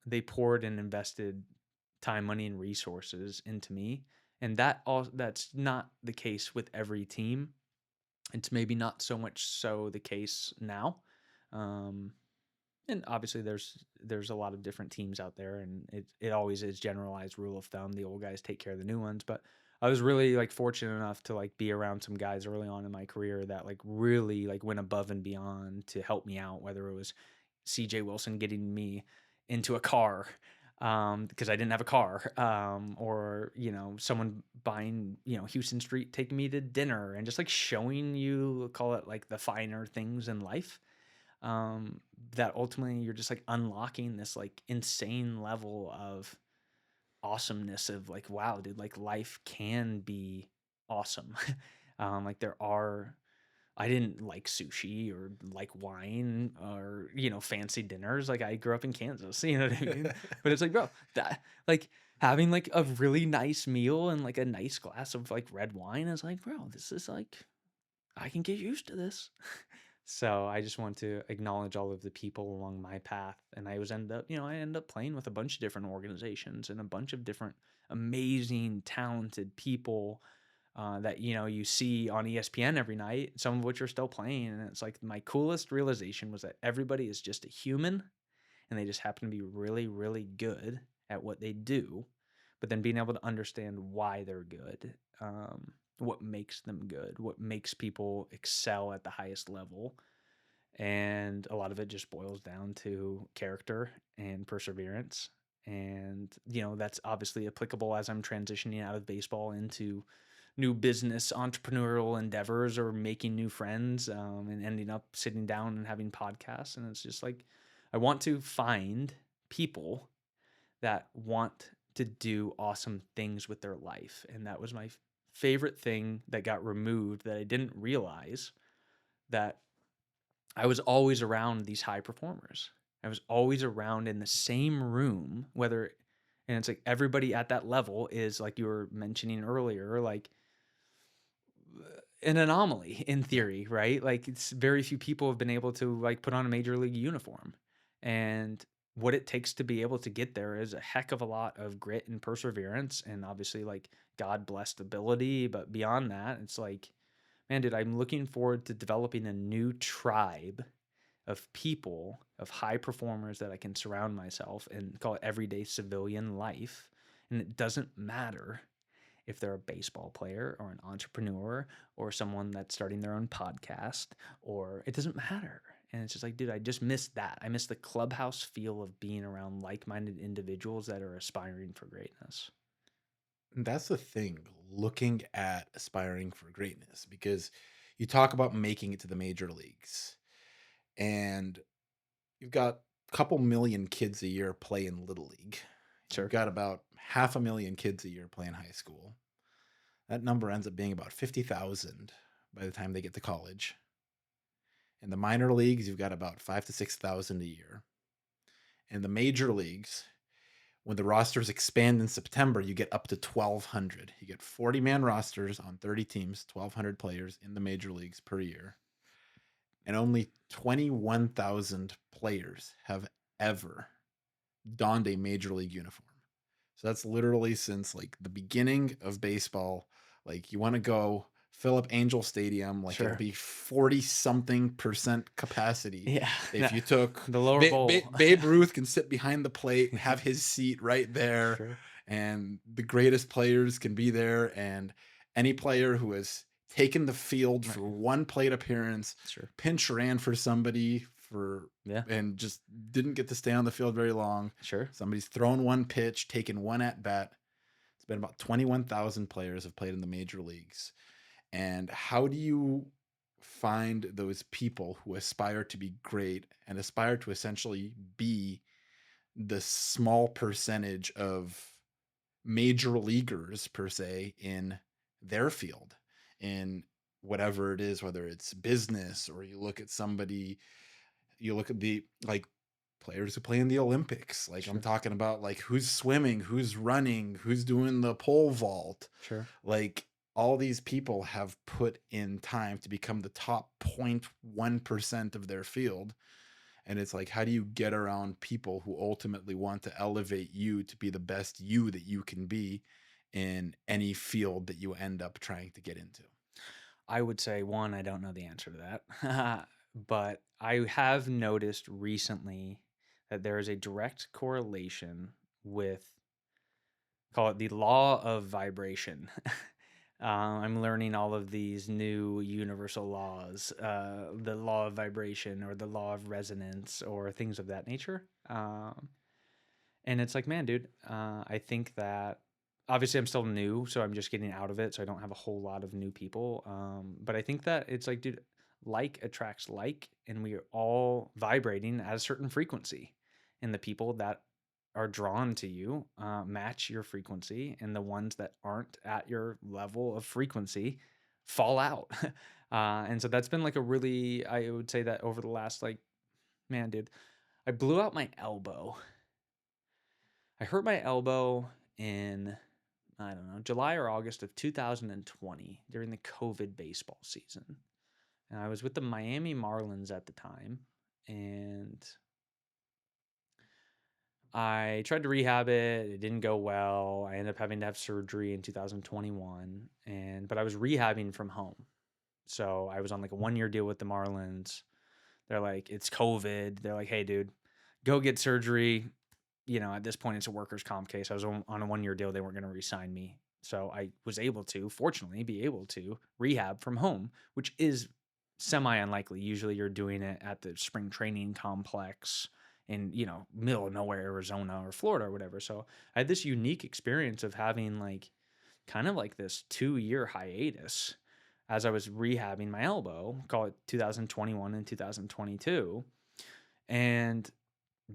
B: they poured and invested time, money, and resources into me. And that's not the case with every team. It's maybe not so much so the case now. um, and obviously there's a lot of different teams out there, and it always is generalized rule of thumb, the old guys take care of the new ones. But I was really like fortunate enough to like be around some guys early on in my career that like really like went above and beyond to help me out, whether it was CJ Wilson getting me into a car because I didn't have a car, or someone buying Houston Street, taking me to dinner, and just like showing you, call it like the finer things in life, that ultimately you're just like unlocking this like insane level of awesomeness of like, wow, dude, like life can be awesome. Like I didn't like sushi or like wine or, fancy dinners. Like I grew up in Kansas, you know what I mean? But it's like, bro, that like having like a really nice meal and like a nice glass of like red wine is like, bro, this is like, I can get used to this. So I just want to acknowledge all of the people along my path. And I ended up playing with a bunch of different organizations and a bunch of different amazing, talented people that you see on ESPN every night, some of which are still playing. And it's like my coolest realization was that everybody is just a human, and they just happen to be really, really good at what they do. But then being able to understand why they're good, what makes them good, what makes people excel at the highest level. And a lot of it just boils down to character and perseverance. And, that's obviously applicable as I'm transitioning out of baseball into new business entrepreneurial endeavors or making new friends, and ending up sitting down and having podcasts. And it's just like, I want to find people that want to do awesome things with their life. And that was my favorite thing that got removed, that I didn't realize, that I was always around these high performers. I was always around in the same room, and it's like everybody at that level is, like you were mentioning earlier, like an anomaly in theory, right? Like it's very few people have been able to like put on a major league uniform. And what it takes to be able to get there is a heck of a lot of grit and perseverance, and obviously like God blessed ability. But beyond that, it's like, man, dude, I'm looking forward to developing a new tribe of people, of high performers that I can surround myself and call it everyday civilian life. And it doesn't matter if they're a baseball player or an entrepreneur or someone that's starting their own podcast, or it doesn't matter. And it's just like, dude, I just miss that. I miss the clubhouse feel of being around like-minded individuals that are aspiring for greatness.
A: That's the thing, looking at aspiring for greatness, because you talk about making it to the major leagues, and you've got a couple million kids a year playing Little League. You've
B: Sure.
A: got about 500,000 kids a year playing high school. That number ends up being about 50,000 by the time they get to college. In the minor leagues, you've got about 5 to 6,000 a year. In the major leagues, when the rosters expand in September, you get up to 1,200. You get 40-man rosters on 30 teams, 1,200 players in the major leagues per year. And only 21,000 players have ever donned a major league uniform. So that's literally since like the beginning of baseball. Like you want to go fill up Angel Stadium, like it'll
B: Sure.
A: be 40 something percent capacity.
B: Yeah.
A: If you took
B: the lower bowl.
A: Babe Ruth can sit behind the plate, have his seat right there,
B: Sure.
A: and the greatest players can be there. And any player who has taken the field for
B: Right.
A: one plate appearance,
B: Sure.
A: pinch ran for somebody
B: Yeah.
A: and just didn't get to stay on the field very long.
B: Sure.
A: Somebody's thrown one pitch, taken one at bat. It's been about 21,000 players have played in the major leagues. And how do you find those people who aspire to be great and aspire to essentially be the small percentage of major leaguers per se in their field, in whatever it is, whether it's business, or you look at somebody, you look at the like players who play in the Olympics. Like I'm
B: Sure.
A: talking about like who's swimming, who's running, who's doing the pole vault.
B: Sure.
A: Like all these people have put in time to become the top 0.1% of their field. And it's like, how do you get around people who ultimately want to elevate you to be the best you that you can be in any field that you end up trying to get into?
B: I would say, one, I don't know the answer to that. But I have noticed recently that there is a direct correlation with, call it the law of vibration. I'm learning all of these new universal laws, the law of vibration or the law of resonance or things of that nature. And it's like, man, dude, I think that obviously I'm still new, so I'm just getting out of it. So I don't have a whole lot of new people. But I think that it's like, dude, like attracts like, and we are all vibrating at a certain frequency. And the people that are drawn to you match your frequency, and the ones that aren't at your level of frequency fall out. And so that's been like a really, I would say that over the last, like, man, dude, I blew out my elbow. I hurt my elbow in, I don't know, July or August of 2020 during the COVID baseball season. And I was with the Miami Marlins at the time. And I tried to rehab it. It didn't go well. I ended up having to have surgery in 2021. But I was rehabbing from home. So I was on like a 1 year deal with the Marlins. They're like, it's COVID. They're like, hey, dude, go get surgery. At this point, it's a workers' comp case. I was on a 1 year deal. They weren't going to re-sign me. So I was able to, fortunately, be able to rehab from home, which is semi unlikely. Usually you're doing it at the spring training complex in, middle of nowhere, Arizona or Florida or whatever. So I had this unique experience of having like kind of like this 2 year hiatus as I was rehabbing my elbow, call it 2021 and 2022. And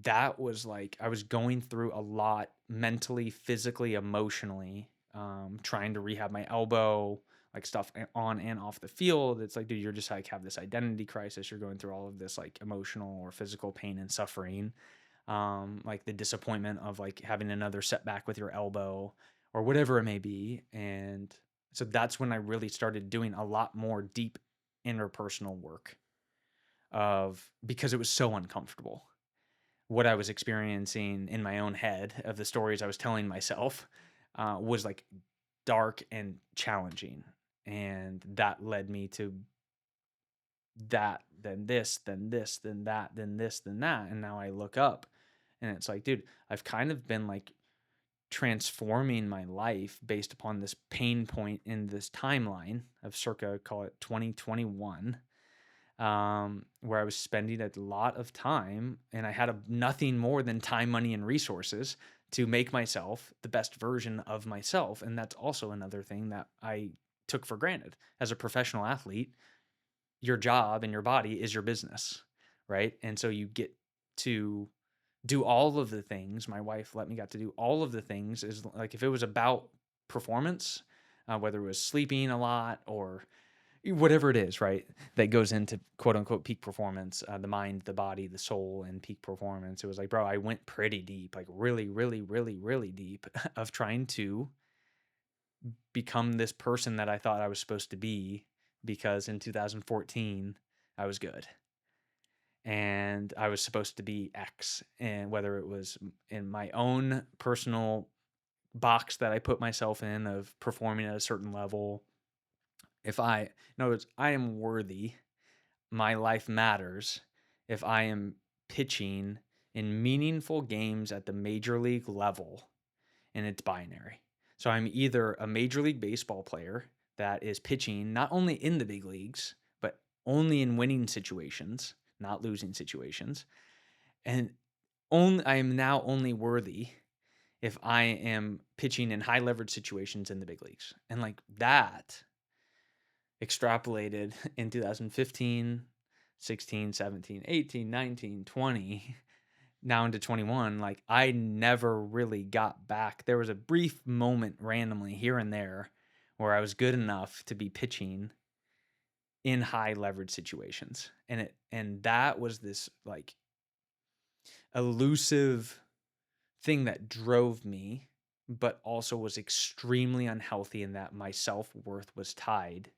B: that was like, I was going through a lot mentally, physically, emotionally, trying to rehab my elbow, like stuff on and off the field. It's like, dude, you're just like have this identity crisis. You're going through all of this like emotional or physical pain and suffering, like the disappointment of like having another setback with your elbow or whatever it may be. And so that's when I really started doing a lot more deep interpersonal work of because it was so uncomfortable what I was experiencing in my own head of the stories I was telling myself was like dark and challenging. And that led me to that, then this, then this, then that, then this, then that. And now I look up and it's like, dude, I've kind of been like transforming my life based upon this pain point in this timeline of circa, call it 2021, where I was spending a lot of time and I had nothing more than time, money, and resources to make myself the best version of myself. And that's also another thing that I took for granted. As a professional athlete, your job and your body is your business, right? And so you get to do all of the things. My wife let me got to do all of the things. Is like if it was about performance, whether it was sleeping a lot or whatever it is, right, that goes into quote unquote peak performance, the mind, the body, the soul, and peak performance. It was like, bro, I went pretty deep, like really, really, really, really deep of trying to become this person that I thought I was supposed to be because in 2014 I was good and I was supposed to be X. And whether it was in my own personal box that I put myself in of performing at a certain level, in other words, I am worthy, my life matters if I am pitching in meaningful games at the major league level, and it's binary. So I'm either a major league baseball player that is pitching not only in the big leagues, but only in winning situations, not losing situations. And I am now only worthy if I am pitching in high leverage situations in the big leagues. And like that extrapolated in 2015, 16, 17, 18, 19, 20, now into 21, like I never really got back. There was a brief moment randomly here and there where I was good enough to be pitching in high leverage situations. And that was this like elusive thing that drove me, but also was extremely unhealthy in that my self-worth was tied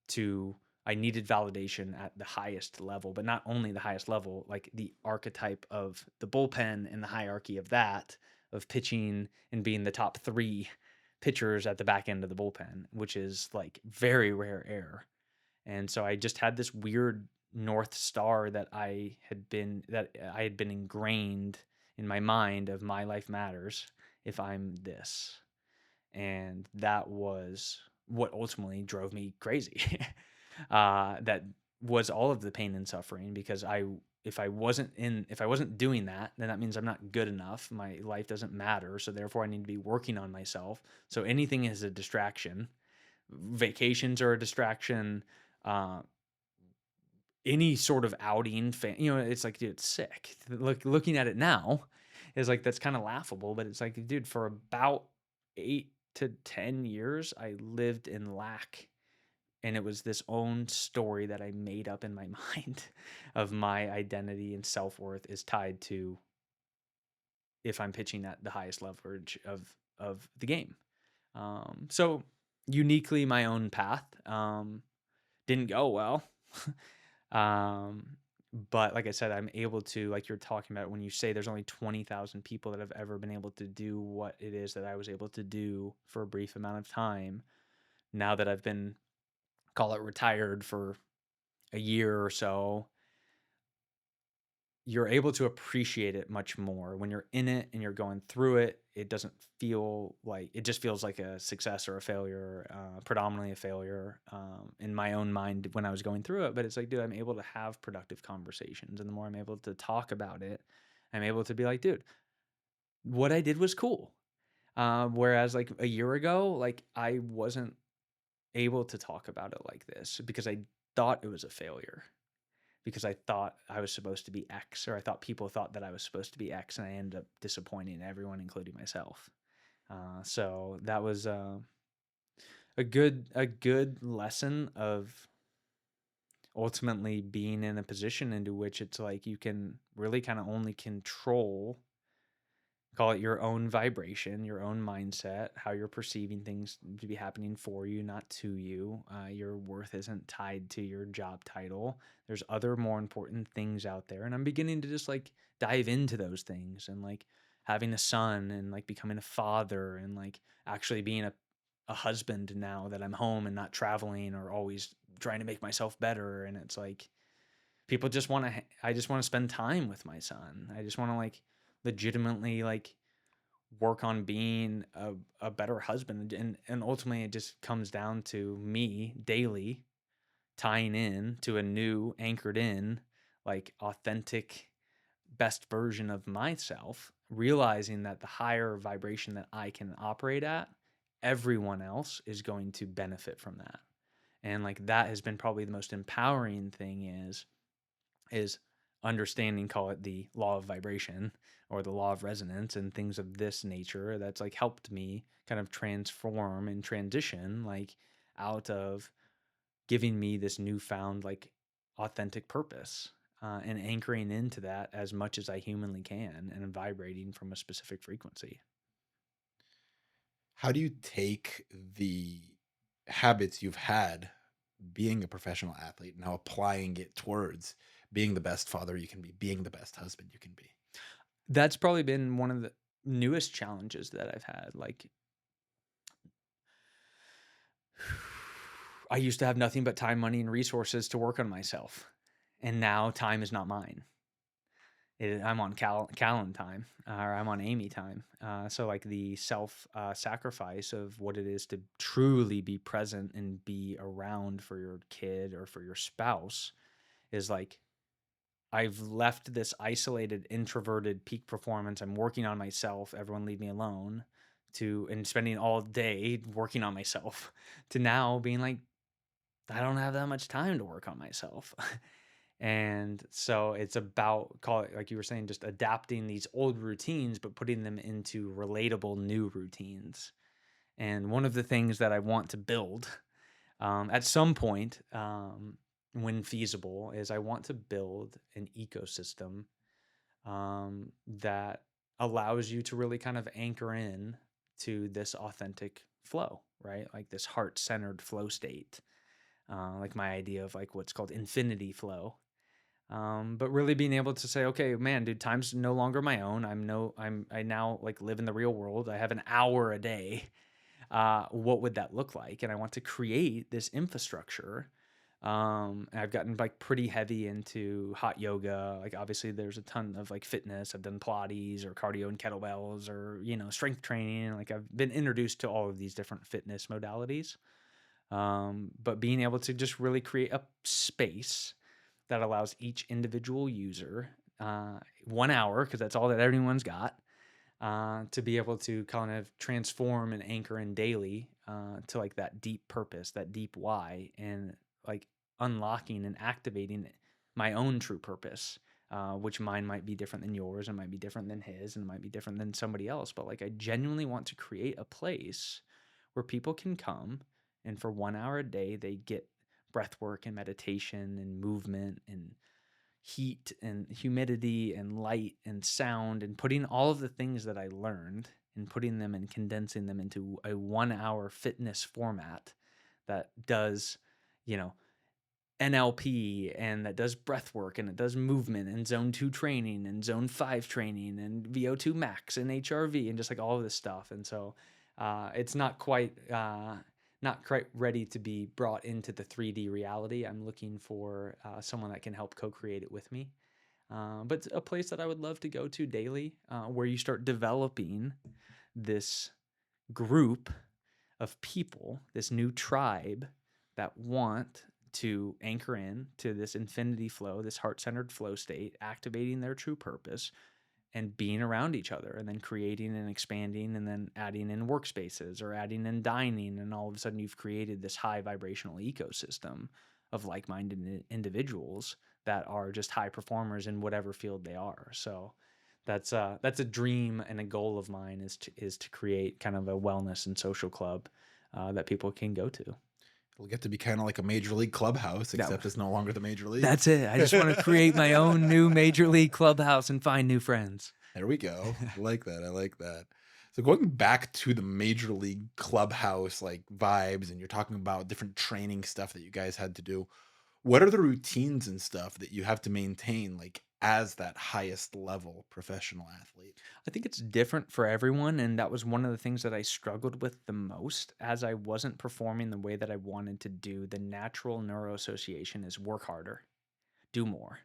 B: to I needed validation at the highest level, but not only the highest level, like the archetype of the bullpen and the hierarchy of that, of pitching and being the top three pitchers at the back end of the bullpen, which is like very rare air. And so I just had this weird North Star that I had been ingrained in my mind of my life matters if I'm this. And that was what ultimately drove me crazy. That was all of the pain and suffering because if I wasn't doing that, then that means I'm not good enough. My life doesn't matter. So therefore I need to be working on myself. So anything is a distraction. Vacations are a distraction. Any sort of outing, it's like, dude, it's sick. Looking at it now is like, that's kind of laughable, but it's like, dude, for about 8 to 10 years, I lived in lack And it was this own story that I made up in my mind of my identity and self-worth is tied to if I'm pitching at the highest leverage of the game. So uniquely my own path didn't go well. um, but like I said, I'm able to, like you're talking about, when you say there's only 20,000 people that have ever been able to do what it is that I was able to do for a brief amount of time. Now that I've been, call it retired for a year or so, you're able to appreciate it much more when you're in it and you're going through it. It doesn't feel like, it just feels like a success or a failure, predominantly a failure in my own mind when I was going through it. But it's like, dude, I'm able to have productive conversations, and the more I'm able to talk about it, I'm able to be like, dude, what I did was cool. Whereas like a year ago, like I wasn't able to talk about it like this because I thought it was a failure, because I thought I was supposed to be X, or I thought people thought that I was supposed to be X, and I ended up disappointing everyone, including myself. So that was a good lesson of ultimately being in a position into which it's like you can really kind of only control, call it your own vibration, your own mindset, how you're perceiving things to be happening for you, not to you. Your worth isn't tied to your job title. There's other more important things out there. And I'm beginning to just like dive into those things, and like having a son, and like becoming a father, and like actually being a husband now that I'm home and not traveling or always trying to make myself better. And it's like, people just want to, I just want to spend time with my son. I just want to like legitimately like work on being a better husband. And ultimately it just comes down to me daily tying in to a new anchored in like authentic best version of myself, realizing that the higher vibration that I can operate at, everyone else is going to benefit from that. And like that has been probably the most empowering thing is understanding, call it the law of vibration or the law of resonance and things of this nature, that's like helped me kind of transform and transition like out of giving me this newfound like authentic purpose, and anchoring into that as much as I humanly can and vibrating from a specific frequency.
A: How do you take the habits you've had being a professional athlete, now applying it towards being the best father you can be, being the best husband you can be?
B: That's probably been one of the newest challenges that I've had. Like I used to have nothing but time, money, and resources to work on myself. And now time is not mine. I'm on Callan time, or I'm on Amy time. So like the self sacrifice of what it is to truly be present and be around for your kid or for your spouse is like, I've left this isolated, introverted peak performance. I'm working on myself. Everyone leave me alone, to and spending all day working on myself, to now being like, I don't have that much time to work on myself. And so it's about, call it like you were saying, just adapting these old routines, but putting them into relatable new routines. And one of the things that I want to build at some point, when feasible, is I want to build an ecosystem that allows you to really kind of anchor in to this authentic flow, right? Like this heart centered flow state, like my idea of like what's called infinity flow. But really being able to say, okay, man, dude, time's no longer my own. I now like live in the real world. I have an hour a day. What would that look like? And I want to create this infrastructure. And I've gotten like pretty heavy into hot yoga. Like obviously there's a ton of like fitness. I've done Pilates or cardio and kettlebells or, strength training. Like I've been introduced to all of these different fitness modalities. But being able to just really create a space that allows each individual user 1 hour, because that's all that everyone's got, to be able to kind of transform and anchor in daily to like that deep purpose, that deep why, and like unlocking and activating my own true purpose, which mine might be different than yours and might be different than his and might be different than somebody else. But like I genuinely want to create a place where people can come And for 1 hour a day, they get breath work and meditation and movement and heat and humidity and light and sound, and putting all of the things that I learned and putting them and condensing them into a 1 hour fitness format that does, you know, NLP, and that does breath work, and it does movement and zone 2 training and zone 5 training and VO2 max and HRV and just like all of this stuff. And so it's not quite ready to be brought into the 3D reality. I'm looking for someone that can help co-create it with me. But it's a place that I would love to go to daily, where you start developing this group of people, this new tribe that want to anchor in to this infinity flow, this heart-centered flow state, activating their true purpose and being around each other, and then creating and expanding, and then adding in workspaces or adding in dining. And all of a sudden you've created this high vibrational ecosystem of like-minded individuals that are just high performers in whatever field they are. So that's a dream and a goal of mine, is to create kind of a wellness and social club that people can go to.
A: It'll get to be kind of like a major league clubhouse, except it's no longer the major league.
B: That's it. I just want to create my own new major league clubhouse and find new friends.
A: There we go. I like that. I like that. So going back to the major league clubhouse like vibes, and you're talking about different training stuff that you guys had to do. What are the routines and stuff that you have to maintain, like as that highest level professional athlete?
B: I think it's different for everyone, and that was one of the things that I struggled with the most, as I wasn't performing the way that I wanted to do. The natural neuroassociation is work harder, do more.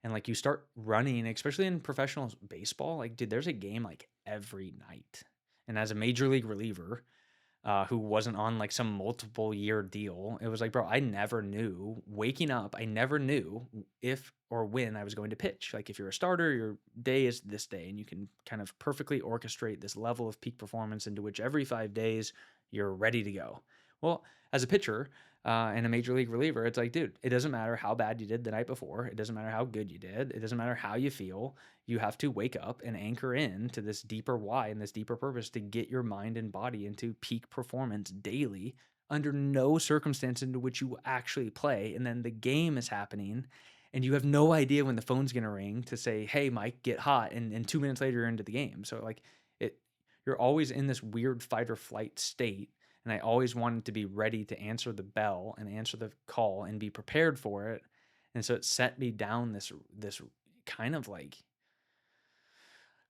B: And like you start running, especially in professional baseball, like dude, there's a game like every night. And as a major league reliever, who wasn't on like some multiple year deal, it was like, bro, I never knew waking up. I never knew if or when I was going to pitch. Like if you're a starter, your day is this day, and you can kind of perfectly orchestrate this level of peak performance into which every 5 days you're ready to go. Well, as a pitcher and a major league reliever, it's like, dude, it doesn't matter how bad you did the night before. It doesn't matter how good you did. It doesn't matter how you feel. You have to wake up and anchor in to this deeper why and this deeper purpose to get your mind and body into peak performance daily, under no circumstance into which you actually play. And then the game is happening, and you have no idea when the phone's going to ring to say, hey, Mike, get hot. And 2 minutes later, you're into the game. So like you're always in this weird fight or flight state. And I always wanted to be ready to answer the bell and answer the call and be prepared for it. And so it set me down this kind of like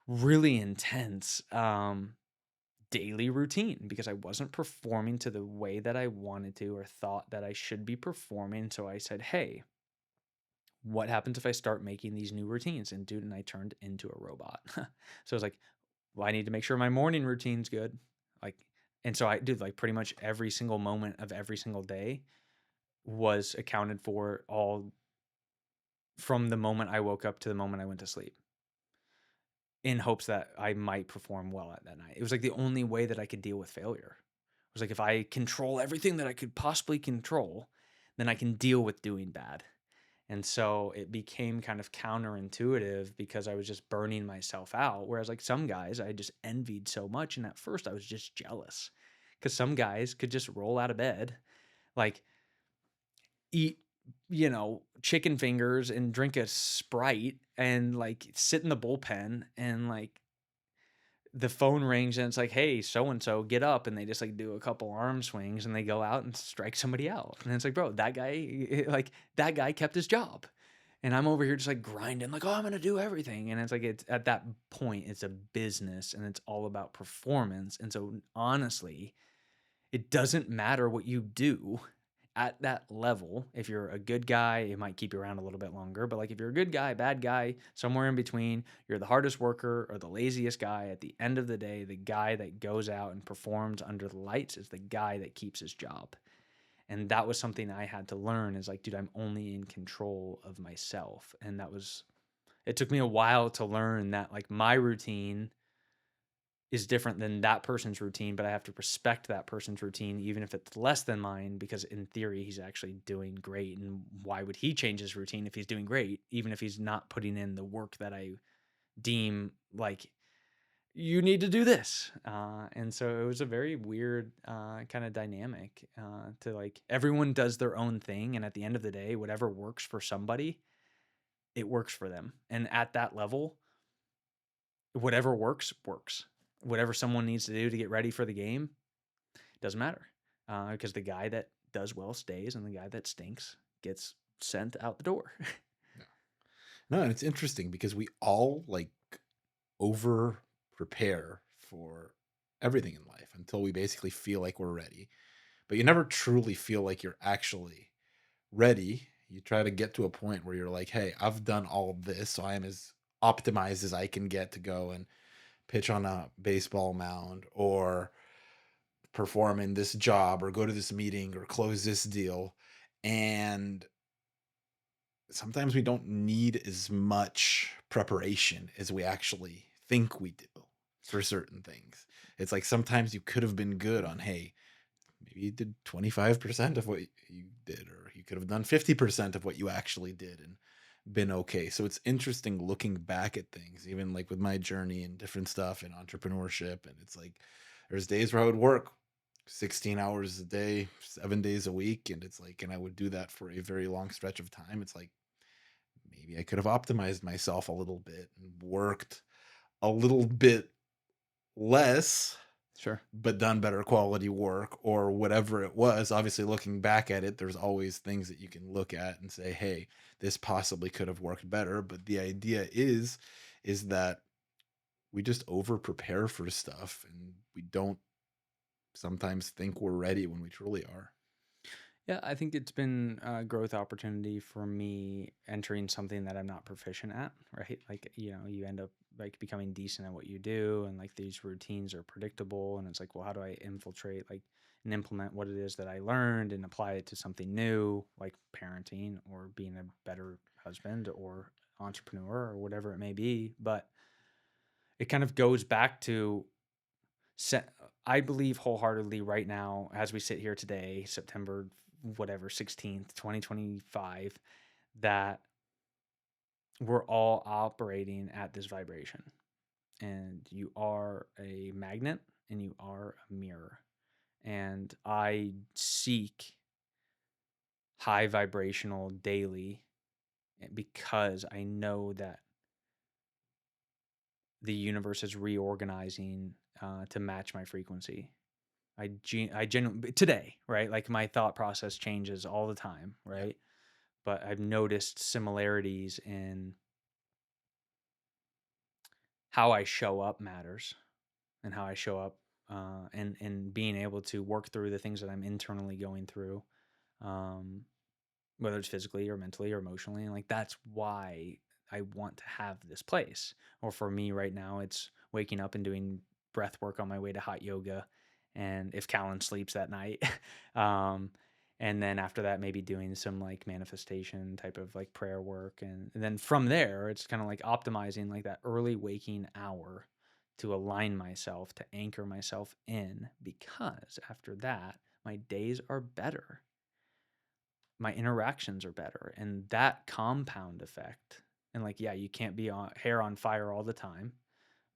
B: really intense daily routine, because I wasn't performing to the way that I wanted to or thought that I should be performing. So I said, hey, what happens if I start making these new routines? And dude, and I turned into a robot. So I was like, well, I need to make sure my morning routine's good. Like, and so I did, like, pretty much every single moment of every single day was accounted for, all from the moment I woke up to the moment I went to sleep, in hopes that I might perform well at that night. It was like the only way that I could deal with failure. It was like, if I control everything that I could possibly control, then I can deal with doing bad. And so it became kind of counterintuitive, because I was just burning myself out. Whereas like some guys I just envied so much. And at first I was just jealous, because some guys could just roll out of bed, like eat, chicken fingers and drink a Sprite and like sit in the bullpen, and like the phone rings and it's like, hey, so-and-so, get up. And they just like do a couple arm swings and they go out and strike somebody out. And it's like, bro, that guy kept his job. And I'm over here just like grinding, like, oh, I'm going to do everything. And it's like, it's at that point, it's a business and it's all about performance. And so honestly, it doesn't matter what you do at that level. If you're a good guy, it might keep you around a little bit longer. But like if you're a good guy, bad guy, somewhere in between, you're the hardest worker or the laziest guy. At the end of the day, the guy that goes out and performs under the lights is the guy that keeps his job. And that was something I had to learn, is like, dude, I'm only in control of myself. And it took me a while to learn that like my routine is different than that person's routine, but I have to respect that person's routine, even if it's less than mine, because in theory, he's actually doing great. And why would he change his routine if he's doing great, even if he's not putting in the work that I deem like you need to do this. And so it was a very weird kind of dynamic to like everyone does their own thing. And at the end of the day, whatever works for somebody, it works for them. And at that level, whatever works, works. Whatever someone needs to do to get ready for the game doesn't matter because the guy that does well stays and the guy that stinks gets sent out the door.
A: Yeah. No, and it's interesting because we all like over prepare for everything in life until we basically feel like we're ready. But you never truly feel like you're actually ready. You try to get to a point where you're like, hey, I've done all of this, so I am as optimized as I can get to go and pitch on a baseball mound or perform in this job or go to this meeting or close this deal. And sometimes we don't need as much preparation as we actually think we do for certain things. It's like sometimes you could have been good on, hey, maybe you did 25% of what you did, or you could have done 50% of what you actually did and been okay. So it's interesting looking back at things, even like with my journey and different stuff in entrepreneurship. And it's like there's days where I would work 16 hours a day, 7 days a week. And it's like, and I would do that for a very long stretch of time. It's like, maybe I could have optimized myself a little bit and worked a little bit less,
B: Sure.
A: but done better quality work or whatever it was. Obviously, looking back at it, there's always things that you can look at and say, hey, this possibly could have worked better. But the idea is that we just over prepare for stuff and we don't sometimes think we're ready when we truly are.
B: Yeah, I think it's been a growth opportunity for me entering something that I'm not proficient at, right? Like, you end up like becoming decent at what you do and like these routines are predictable and it's like, well, how do I infiltrate like and implement what it is that I learned and apply it to something new, like parenting or being a better husband or entrepreneur or whatever it may be. But it kind of goes back to I believe wholeheartedly right now, as we sit here today, September whatever 16th, 2025, that we're all operating at this vibration. And you are a magnet and you are a mirror. And I seek high vibrational daily because I know that the universe is reorganizing to match my frequency. I genuinely today, right? Like my thought process changes all the time,
A: Yeah.
B: right? But I've noticed similarities in how I show up matters and how I show up and being able to work through the things that I'm internally going through, um, whether it's physically or mentally or emotionally. And like that's why I want to have this place. Or for me right now, it's waking up and doing breath work on my way to hot yoga. And if Callan sleeps that night, um, and then after that, maybe doing some like manifestation type of like prayer work. And then from there, it's kind of like optimizing like that early waking hour to align myself, to anchor myself in, because after that, my days are better, my interactions are better, and that compound effect. And like, yeah, you can't be on hair on fire all the time,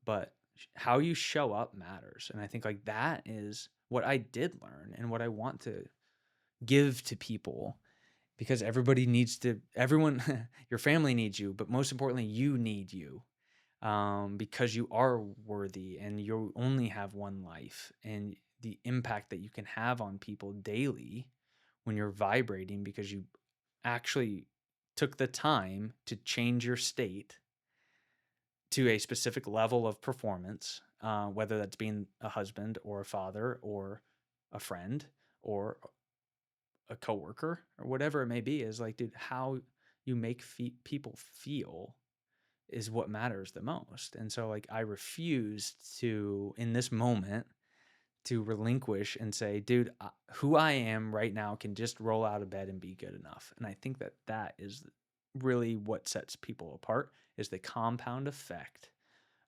B: but how you show up matters. And I think like that is what I did learn and what I want to give to people, because everybody needs to everyone your family needs you, but most importantly you need you, because you are worthy and you only have one life. And the impact that you can have on people daily when you're vibrating because you actually took the time to change your state to a specific level of performance, whether that's being a husband or a father or a friend or a coworker or whatever it may be, is like, dude, how you make people feel is what matters the most. And so like I refuse to in this moment to relinquish and say, dude, who I am right now can just roll out of bed and be good enough. And I think that that is really what sets people apart, is the compound effect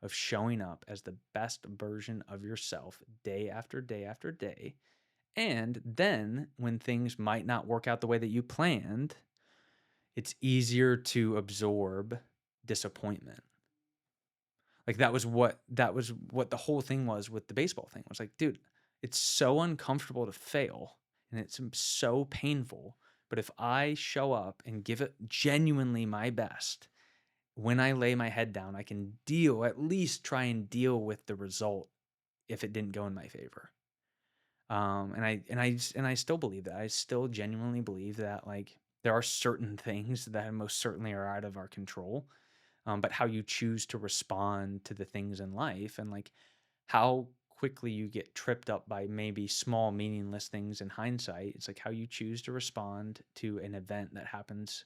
B: of showing up as the best version of yourself day after day after day. And then when things might not work out the way that you planned, it's easier to absorb disappointment. Like that was what the whole thing was with the baseball thing. Was like, dude, it's so uncomfortable to fail and it's so painful. But if I show up and give it genuinely my best, when I lay my head down, I can at least try and deal with the result if it didn't go in my favor. And I still believe that. I still genuinely believe that like there are certain things that most certainly are out of our control, but how you choose to respond to the things in life and like how quickly you get tripped up by maybe small meaningless things in hindsight. It's like how you choose to respond to an event that happens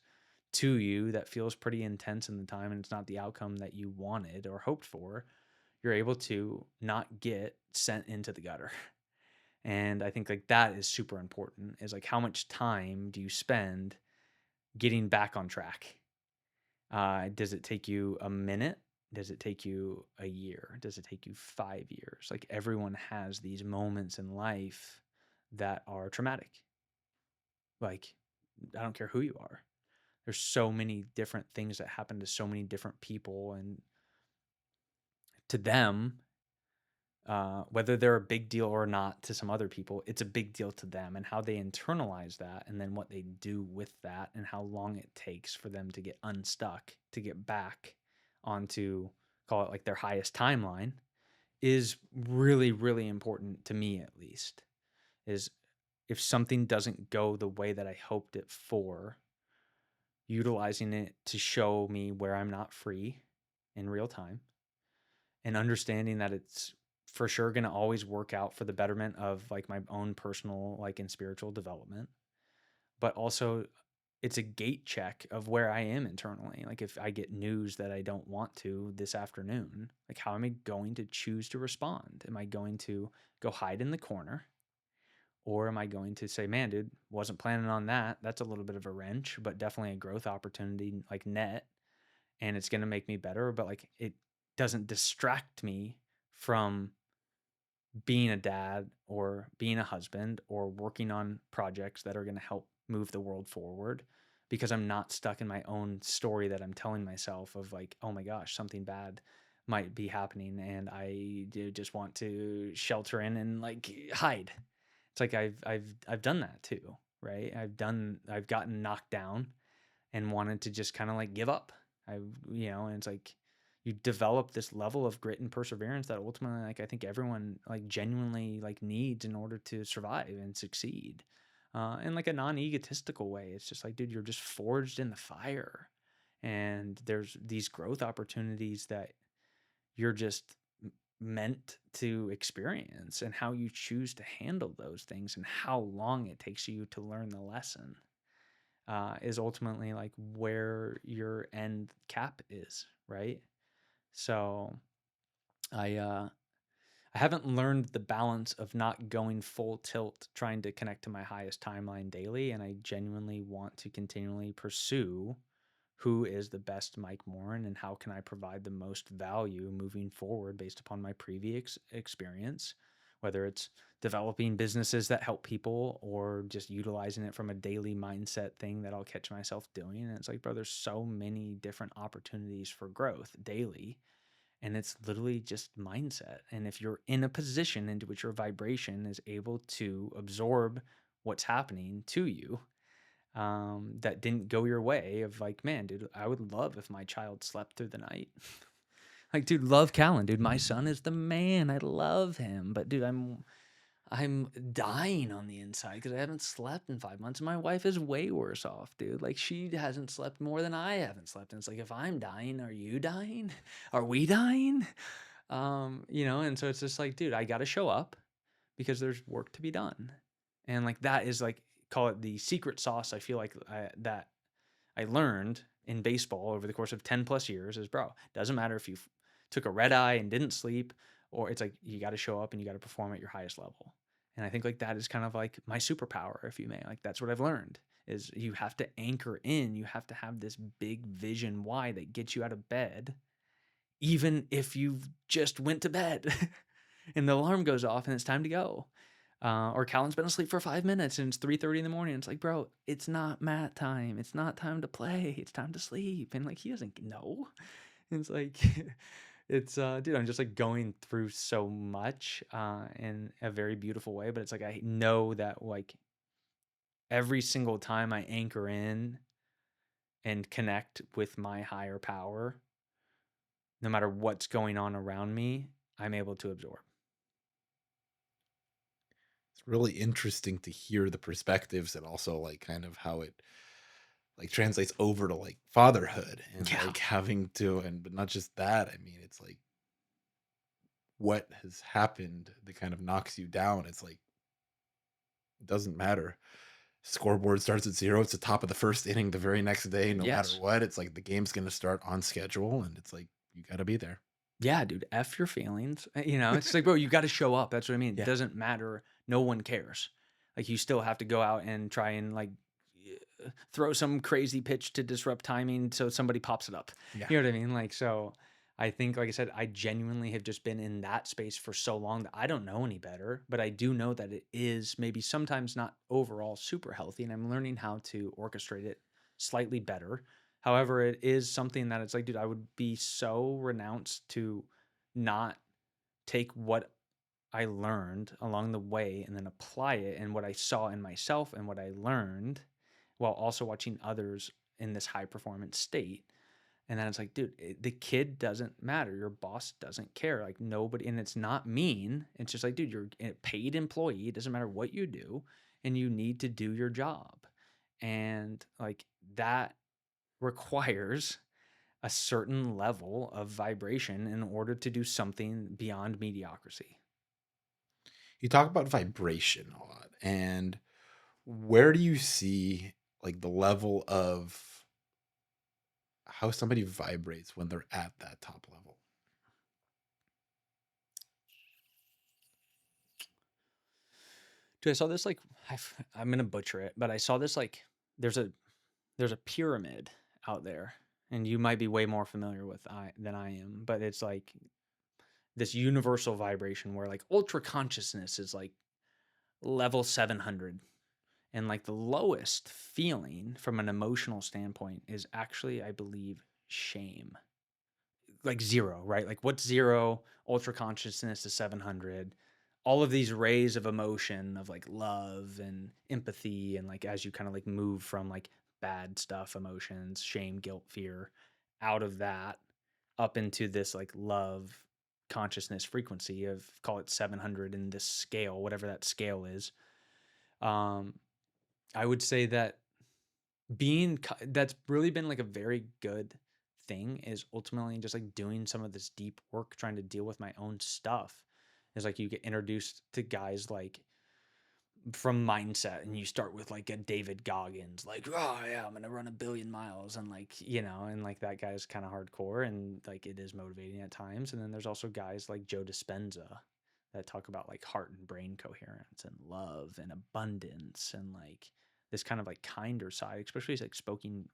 B: to you that feels pretty intense in the time and it's not the outcome that you wanted or hoped for. You're able to not get sent into the gutter. And I think like that is super important, is like how much time do you spend getting back on track? Does it take you a minute? Does it take you a year? Does it take you 5 years? Like everyone has these moments in life that are traumatic. Like, I don't care who you are. There's so many different things that happen to so many different people, and to them, whether they're a big deal or not to some other people, it's a big deal to them, and how they internalize that and then what they do with that and how long it takes for them to get unstuck, to get back onto, call it like their highest timeline, is really, really important to me at least. Is if something doesn't go the way that I hoped it for, utilizing it to show me where I'm not free in real time and understanding that it's for sure going to always work out for the betterment of like my own personal like and spiritual development, but also it's a gate check of where I am internally. Like if I get news that I don't want to this afternoon, like how am I going to choose to respond? Am I going to go hide in the corner, or am I going to say, man, dude, wasn't planning on that. That's a little bit of a wrench, but definitely a growth opportunity, like net, and it's going to make me better, but like it doesn't distract me from being a dad or being a husband or working on projects that are going to help move the world forward, because I'm not stuck in my own story that I'm telling myself of like, oh my gosh, something bad might be happening and I do just want to shelter in and like hide. It's like I've done that too, right? I've gotten knocked down and wanted to just kind of like give up. And it's like you develop this level of grit and perseverance that ultimately, like, I think everyone like genuinely like needs in order to survive and succeed. In like a non-egotistical way. It's just like, dude, you're just forged in the fire, and there's these growth opportunities that you're just meant to experience, and how you choose to handle those things and how long it takes you to learn the lesson is ultimately like where your end cap is, right? So I haven't learned the balance of not going full tilt trying to connect to my highest timeline daily, and I genuinely want to continually pursue who is the best Mike Morin and how can I provide the most value moving forward based upon my previous experience, whether it's developing businesses that help people or just utilizing it from a daily mindset thing that I'll catch myself doing. And it's like, bro, there's so many different opportunities for growth daily. And it's literally just mindset. And if you're in a position into which your vibration is able to absorb what's happening to you, that didn't go your way, of like, man, dude, I would love if my child slept through the night. Like, dude, love Callan, dude. My son is the man. I love him. But dude, I'm dying on the inside because I haven't slept in 5 months. My wife is way worse off, dude. Like she hasn't slept more than I haven't slept. And it's like, if I'm dying, are you dying? Are we dying? And so it's just like, dude, I got to show up because there's work to be done. And like that is like, call it the secret sauce. I feel like that I learned in baseball over the course of 10 plus years is, bro, doesn't matter if you took a red eye and didn't sleep, or it's like, you got to show up and you got to perform at your highest level. And I think like that is kind of like my superpower, if you may. Like that's what I've learned, is you have to anchor in, you have to have this big vision why that gets you out of bed, even if you've just went to bed and the alarm goes off and it's time to go. Or Callan's been asleep for 5 minutes and it's 3:30 in the morning. It's like, bro, it's not mat time. It's not time to play. It's time to sleep. And like, he doesn't know. And it's like, It's dude, I'm just like going through so much in a very beautiful way, but it's like I know that like every single time I anchor in and connect with my higher power, no matter what's going on around me, I'm able to absorb.
A: It's really interesting to hear the perspectives and also like kind of how it like translates over to like fatherhood and
B: Yeah.
A: like having to, and but not just that. I mean, it's like what has happened that kind of knocks you down. It's like it doesn't matter. Scoreboard starts at 0. It's the top of the first inning the very next day, no matter
B: Yes.
A: what. It's like the game's gonna start on schedule, and it's like you gotta be there.
B: Yeah, dude, F your feelings. It's like, bro, you got to show up. That's what I mean. It
A: Yeah.
B: doesn't matter. No one cares. Like, you still have to go out and try and like throw some crazy pitch to disrupt timing so somebody pops it up.
A: Yeah.
B: You know what I mean? Like, so I think, like I said, I genuinely have just been in that space for so long that I don't know any better, but I do know that it is maybe sometimes not overall super healthy. And I'm learning how to orchestrate it slightly better. However, it is something that it's like, dude, I would be so renounced to not take what I learned along the way and then apply it and what I saw in myself and what I learned while also watching others in this high performance state. And then it's like, dude, the kid doesn't matter. Your boss doesn't care. Like, nobody, and it's not mean. It's just like, dude, you're a paid employee. It doesn't matter what you do, and you need to do your job. And like that requires a certain level of vibration in order to do something beyond mediocrity.
A: You talk about vibration a lot, and where do you see like the level of how somebody vibrates when they're at that top level?
B: Dude, I saw this like I'm gonna butcher it, but I saw this like there's a there's a pyramid out there, and you might be way more familiar with I than I am, but it's like this universal vibration where like ultra consciousness is like level 700, and like the lowest feeling from an emotional standpoint is actually, I believe, shame. Like zero, right? Like what's zero? Ultra consciousness is 700. All of these rays of emotion of like love and empathy, and like as you kind of like move from like bad stuff, emotions, shame, guilt, fear, out of that up into this like love consciousness frequency of, call it 700 in this scale, whatever that scale is. Um, I would say that that's really been like a very good thing is ultimately just like doing some of this deep work trying to deal with my own stuff. Is like you get introduced to guys like from mindset, and you start with like a David Goggins, like, oh yeah, I'm gonna run 1 billion miles, and like, and like that guy's kind of hardcore and like it is motivating at times. And then there's also guys like Joe Dispenza that talk about like heart and brain coherence and love and abundance and like this kind of like kinder side, especially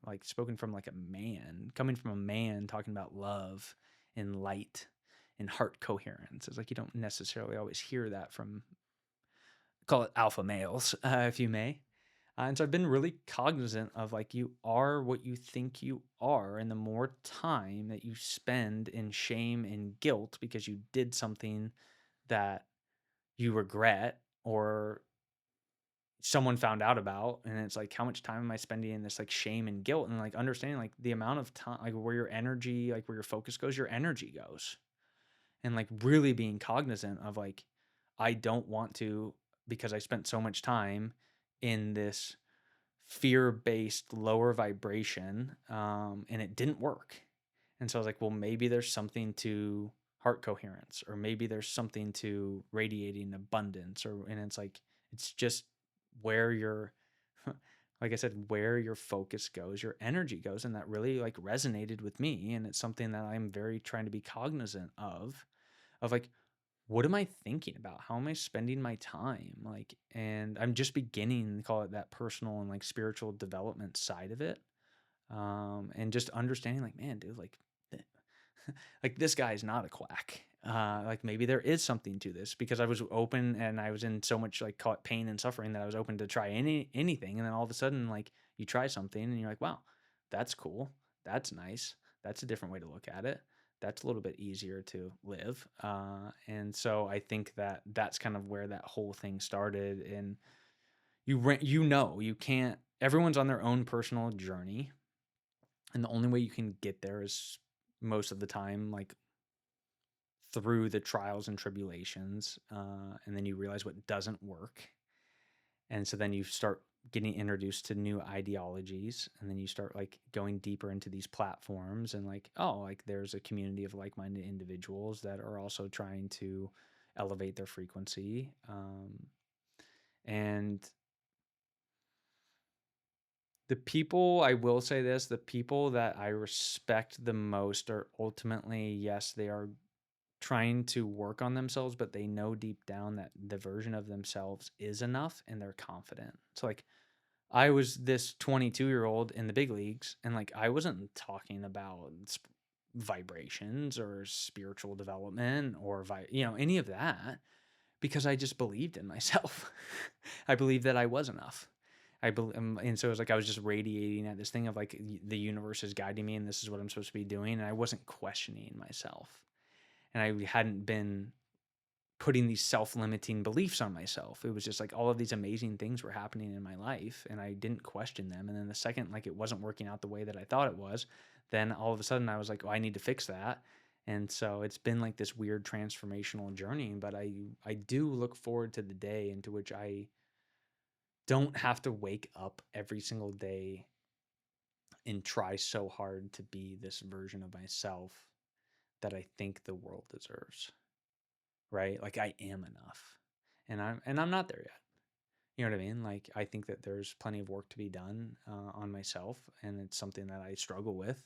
B: like spoken from like a man, coming from a man talking about love and light and heart coherence. It's like you don't necessarily always hear that from, call it alpha males, if you may. And so I've been really cognizant of like you are what you think you are, and the more time that you spend in shame and guilt because you did something that you regret or someone found out about, and it's like how much time am I spending in this like shame and guilt, and like understanding like the amount of time, like where your energy, like where your focus goes, your energy goes, and like really being cognizant of like I don't want to, because I spent so much time in this fear-based lower vibration, and it didn't work. And so I was like, well, maybe there's something to heart coherence, or maybe there's something to radiating abundance, or and it's like it's just where your like I said, where your focus goes, your energy goes, and that really like resonated with me, and it's something that I'm very trying to be cognizant of like what am I thinking about? How am I spending my time? Like, and I'm just beginning to call it that personal and like spiritual development side of it. And just understanding like, man, dude, like, like this guy is not a quack. Like maybe there is something to this, because I was open and I was in so much like, call it pain and suffering, that I was open to try anything. And then all of a sudden, like you try something and you're like, wow, that's cool. That's nice. That's a different way to look at it. that's a little bit easier to live. And so I think that that's kind of where that whole thing started. And you can't, everyone's on their own personal journey. And the only way you can get there is most of the time, like through the trials and tribulations. And then you realize what doesn't work. And so then you start getting introduced to new ideologies, and then you start like going deeper into these platforms, and like, oh, like there's a community of like-minded individuals that are also trying to elevate their frequency. And the people, I will say this, the people that I respect the most are ultimately, yes, they are trying to work on themselves, but they know deep down that the version of themselves is enough and they're confident. So like I was this 22-year-old in the big leagues, and like I wasn't talking about vibrations or spiritual development or any of that, because I just believed in myself. I believed that I was enough. And so it was like I was just radiating at this thing of like the universe is guiding me, and this is what I'm supposed to be doing, and I wasn't questioning myself, and I hadn't been putting these self-limiting beliefs on myself. It was just like all of these amazing things were happening in my life, and I didn't question them. And then the second like it wasn't working out the way that I thought it was, then all of a sudden I was like, oh, I need to fix that. And so it's been like this weird transformational journey, but I do look forward to the day into which I don't have to wake up every single day and try so hard to be this version of myself that I think the world deserves. Right? Like I am enough. And I'm not there yet. You know what I mean? Like I think that there's plenty of work to be done on myself, and it's something that I struggle with,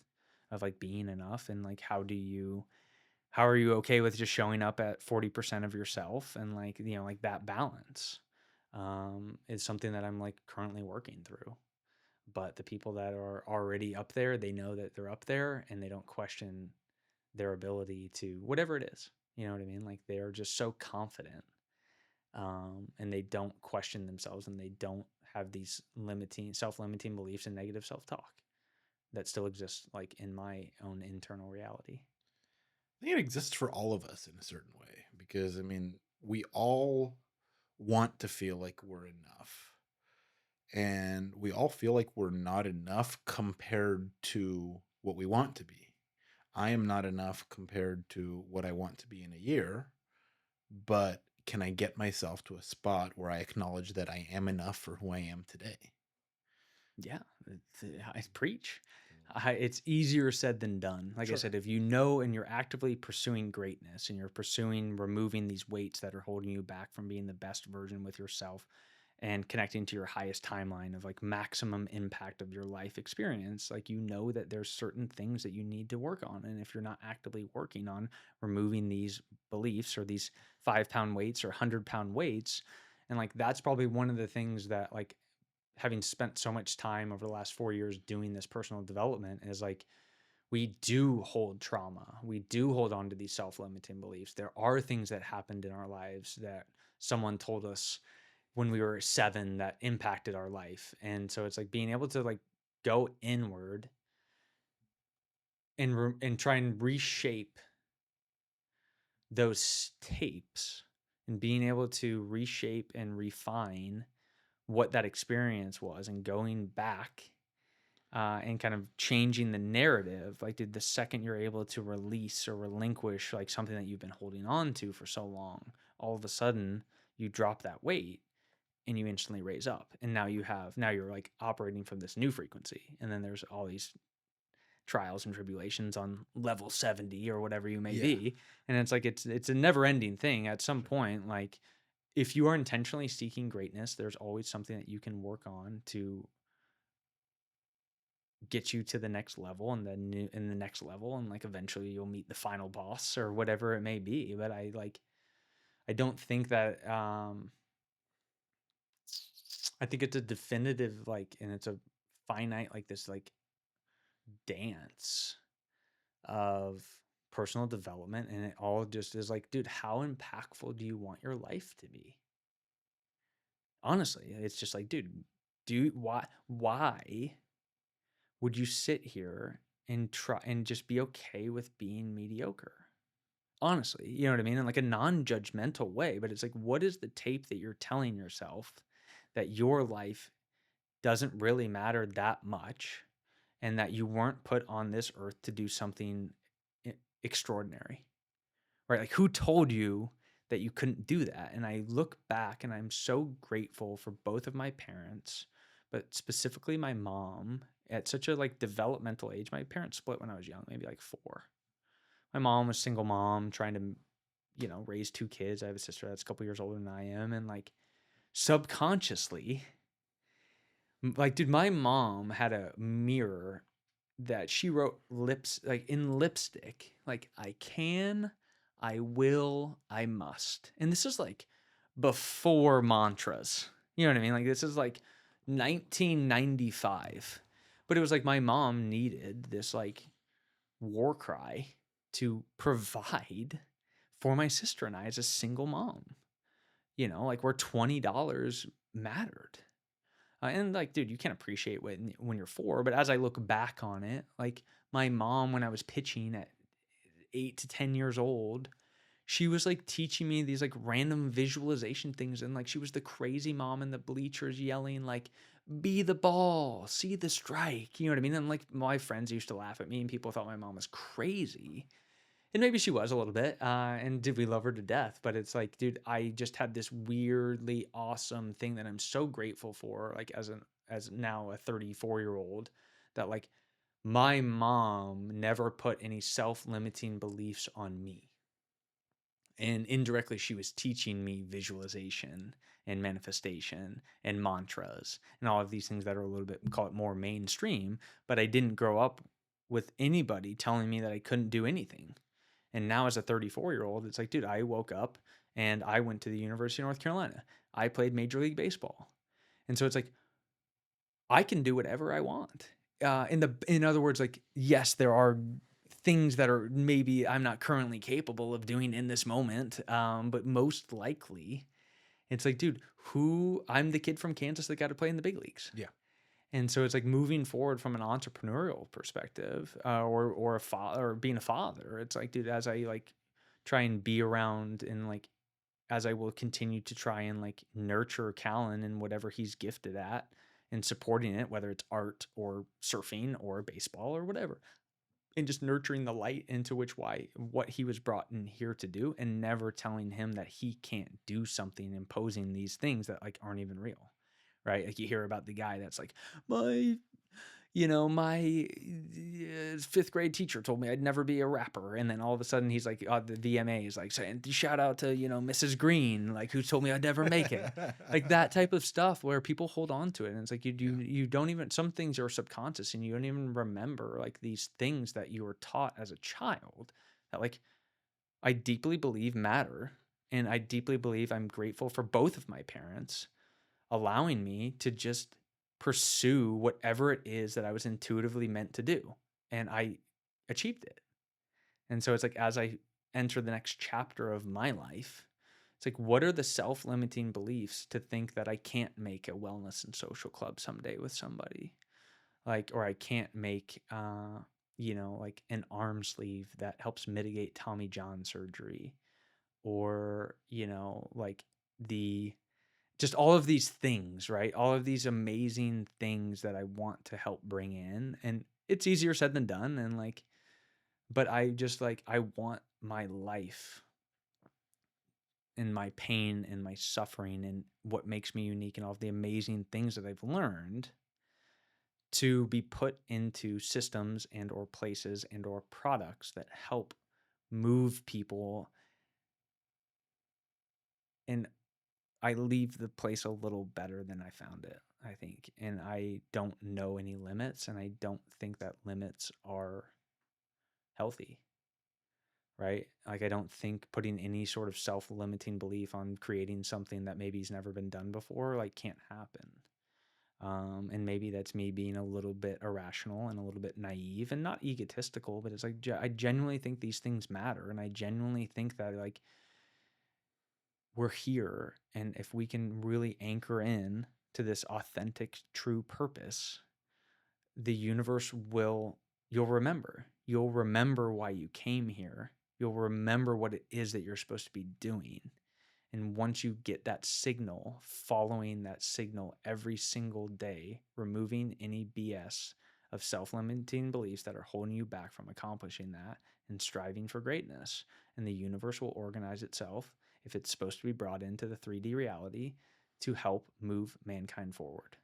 B: of like being enough. And like how are you okay with just showing up at 40% of yourself, and like like that balance is something that I'm like currently working through. But the people that are already up there, they know that they're up there, and they don't question their ability to whatever it is. You know what I mean? Like they're just so confident, and they don't question themselves, and they don't have these self-limiting beliefs and negative self-talk that still exists like in my own internal reality.
A: I think it exists for all of us in a certain way because, I mean, we all want to feel like we're enough. And we all feel like we're not enough compared to what we want to be. I am not enough compared to what I want to be in a year, but can I get myself to a spot where I acknowledge that I am enough for who I am today?
B: Yeah, I preach. It's easier said than done. Like I
A: Sure.
B: said, if you know and you're actively pursuing greatness, and you're pursuing removing these weights that are holding you back from being the best version with yourself, and connecting to your highest timeline of like maximum impact of your life experience, like that there's certain things that you need to work on. And if you're not actively working on removing these beliefs or these 5 pound weights or 100 pound weights, and like that's probably one of the things that, like, having spent so much time over the last 4 years doing this personal development, is like we do hold trauma. We do hold on to these self-limiting beliefs. There are things that happened in our lives that someone told us when we were 7 that impacted our life. And so it's like being able to like go inward and try and reshape those tapes, and being able to reshape and refine what that experience was, and going back and kind of changing the narrative. Like, did the second you're able to release or relinquish like something that you've been holding on to for so long, all of a sudden you drop that weight and you instantly raise up, and now you're like operating from this new frequency. And then there's all these trials and tribulations on level 70 or whatever you may
A: Yeah.
B: be. And it's like it's a never ending thing. At some
A: Sure.
B: point, like, if you are intentionally seeking greatness, there's always something that you can work on to get you to the next level, and then in the next level, and like eventually you'll meet the final boss or whatever it may be. But I don't think that I think it's a definitive, like, and it's a finite, like this like dance of personal development. And it all just is like, dude, how impactful do you want your life to be? Honestly, it's just like, dude, why would you sit here and try and just be okay with being mediocre. Honestly, you know what I mean? In like a non-judgmental way, but it's like, what is the tape that you're telling yourself that your life doesn't really matter that much and that you weren't put on this earth to do something extraordinary, right? Like, who told you that you couldn't do that? And I look back and I'm so grateful for both of my parents, but specifically my mom at such a like developmental age. My parents split when I was young, maybe like 4. My mom was single mom trying to, raise 2 kids. I have a sister that's a couple years older than I am. And like subconsciously, like, dude, my mom had a mirror that she wrote lips like in lipstick, like, I can, I will, I must. And this is like before mantras. You know what I mean? Like, this is like 1995. But it was like my mom needed this like war cry to provide for my sister and I as a single mom. Like, where $20 mattered. And like, dude, you can't appreciate when you're 4. But as I look back on it, like my mom, when I was pitching at 8 to 10 years old, she was like teaching me these like random visualization things. And like, she was the crazy mom in the bleachers yelling, like, be the ball, see the strike. You know what I mean? And like, my friends used to laugh at me and people thought my mom was crazy. And maybe she was a little bit. And did we love her to death? But it's like, dude, I just had this weirdly awesome thing that I'm so grateful for, like as now a 34-year-old, that like my mom never put any self-limiting beliefs on me. And indirectly, she was teaching me visualization and manifestation and mantras and all of these things that are a little bit, call it more mainstream. But I didn't grow up with anybody telling me that I couldn't do anything. And now as a 34-year-old, it's like, dude, I woke up and I went to the University of North Carolina. I played Major League Baseball. And so it's like, I can do whatever I want. In other words, like, yes, there are things that are maybe I'm not currently capable of doing in this moment. But most likely it's like, dude, I'm the kid from Kansas that got to play in the big leagues.
A: Yeah.
B: And so it's like moving forward from an entrepreneurial perspective, or a father, or being a father. It's like, dude, as I like try and be around, and like as I will continue to try and like nurture Callan and whatever he's gifted at and supporting it, whether it's art or surfing or baseball or whatever, and just nurturing the light into what he was brought in here to do, and never telling him that he can't do something, imposing these things that like aren't even real. Right? Like, you hear about the guy that's like, my my 5th grade teacher told me I'd never be a rapper. And then all of a sudden he's like, the VMA is like saying, shout out to, Mrs. Green, like, who told me I'd never make it. Like, that type of stuff where people hold on to it. And it's like, you don't even, some things are subconscious and you don't even remember like these things that you were taught as a child that like I deeply believe matter. And I deeply believe I'm grateful for both of my parents allowing me to just pursue whatever it is that I was intuitively meant to do. And I achieved it. And so it's like, as I enter the next chapter of my life, it's like, what are the self-limiting beliefs to think that I can't make a wellness and social club someday with somebody? Like, or I can't make, like an arm sleeve that helps mitigate Tommy John surgery, or, like the just all of these things, right? All of these amazing things that I want to help bring in. And it's easier said than done. And like, but I just like, I want my life and my pain and my suffering and what makes me unique and all of the amazing things that I've learned to be put into systems and or places and or products that help move people, and I leave the place a little better than I found it, I think. And I don't know any limits, and I don't think that limits are healthy, right? Like, I don't think putting any sort of self-limiting belief on creating something that maybe's never been done before, like, can't happen. And maybe that's me being a little bit irrational and a little bit naive and not egotistical, but it's like, I genuinely think these things matter. And I genuinely think that like we're here, and if we can really anchor in to this authentic true purpose, the universe will you'll remember. You'll remember why you came here. You'll remember what it is that you're supposed to be doing. And once you get that signal, following that signal every single day, removing any BS of self-limiting beliefs that are holding you back from accomplishing that and striving for greatness, and the universe will organize itself, if it's supposed to be brought into the 3D reality, to help move mankind forward.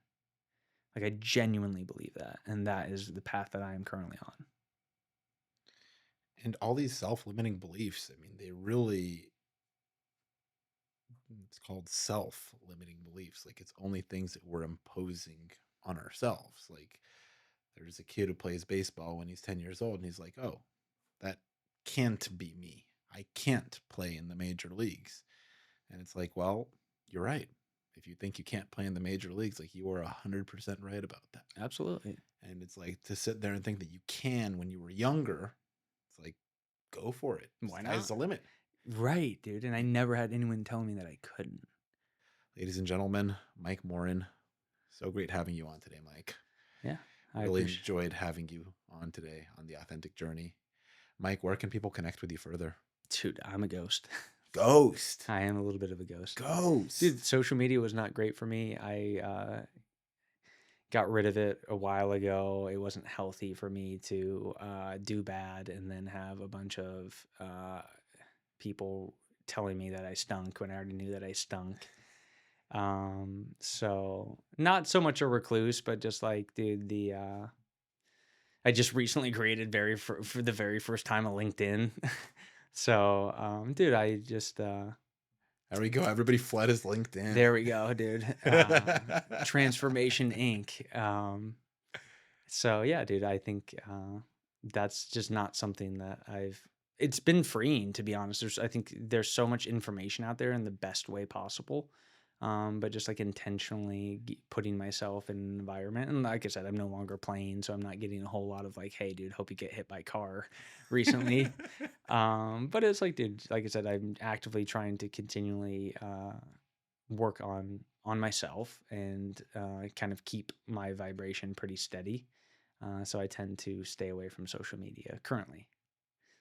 B: Like, I genuinely believe that, and that is the path that I am currently on.
A: And all these self-limiting beliefs, I mean, they really, it's called self-limiting beliefs. Like, it's only things that we're imposing on ourselves. Like, there's a kid who plays baseball when he's 10 years old, and he's like, oh, that can't be me. I can't play in the major leagues. And it's like, well, you're right. If you think you can't play in the major leagues, like, you are 100% right about that.
B: Absolutely.
A: And it's like, to sit there and think that you can when you were younger, it's like, go for it.
B: Why
A: Sky's
B: not?
A: the limit.
B: Right, dude. And I never had anyone tell me that I couldn't.
A: Ladies and gentlemen, Mike Morin. So great having you on today, Mike.
B: Yeah.
A: I really enjoyed having you on today on The Authentic Journey. Mike, where can people connect with you further?
B: Dude, I'm a ghost.
A: Ghost.
B: I am a little bit of a ghost.
A: Ghost.
B: Dude, social media was not great for me. I got rid of it a while ago. It wasn't healthy for me to do bad and then have a bunch of people telling me that I stunk when I already knew that I stunk. So not so much a recluse, but just like, dude, I just recently created for the very first time a LinkedIn. So, dude, I just,
A: there we go. Everybody fled his LinkedIn.
B: There we go, dude. Transformation Inc. So yeah, dude, I think, that's just not something that it's been freeing, to be honest. I think there's so much information out there in the best way possible. But just like intentionally putting myself in an environment. And like I said, I'm no longer playing, so I'm not getting a whole lot of like, hey, dude, hope you get hit by a car recently. But it's like, dude, like I said, I'm actively trying to continually work on myself and kind of keep my vibration pretty steady. So I tend to stay away from social media currently.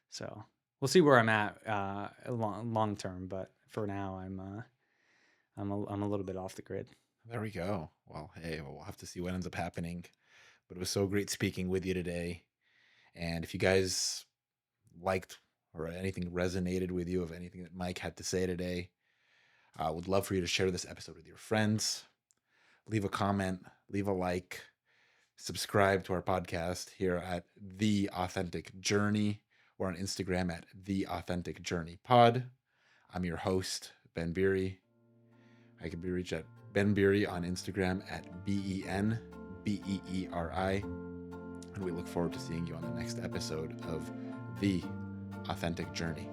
B: So we'll see where I'm at long term. But for now, I'm a little bit off the grid.
A: There we go. Well, hey, we'll have to see what ends up happening. But it was so great speaking with you today. And if you guys liked or anything resonated with you of anything that Mike had to say today, I would love for you to share this episode with your friends. Leave a comment, leave a like, subscribe to our podcast here at The Authentic Journey or on Instagram at The Authentic Journey Pod. I'm your host, Ben Beeri. I can be reached at Ben Beeri on Instagram at BenBeeri. And we look forward to seeing you on the next episode of The Authentic Journey.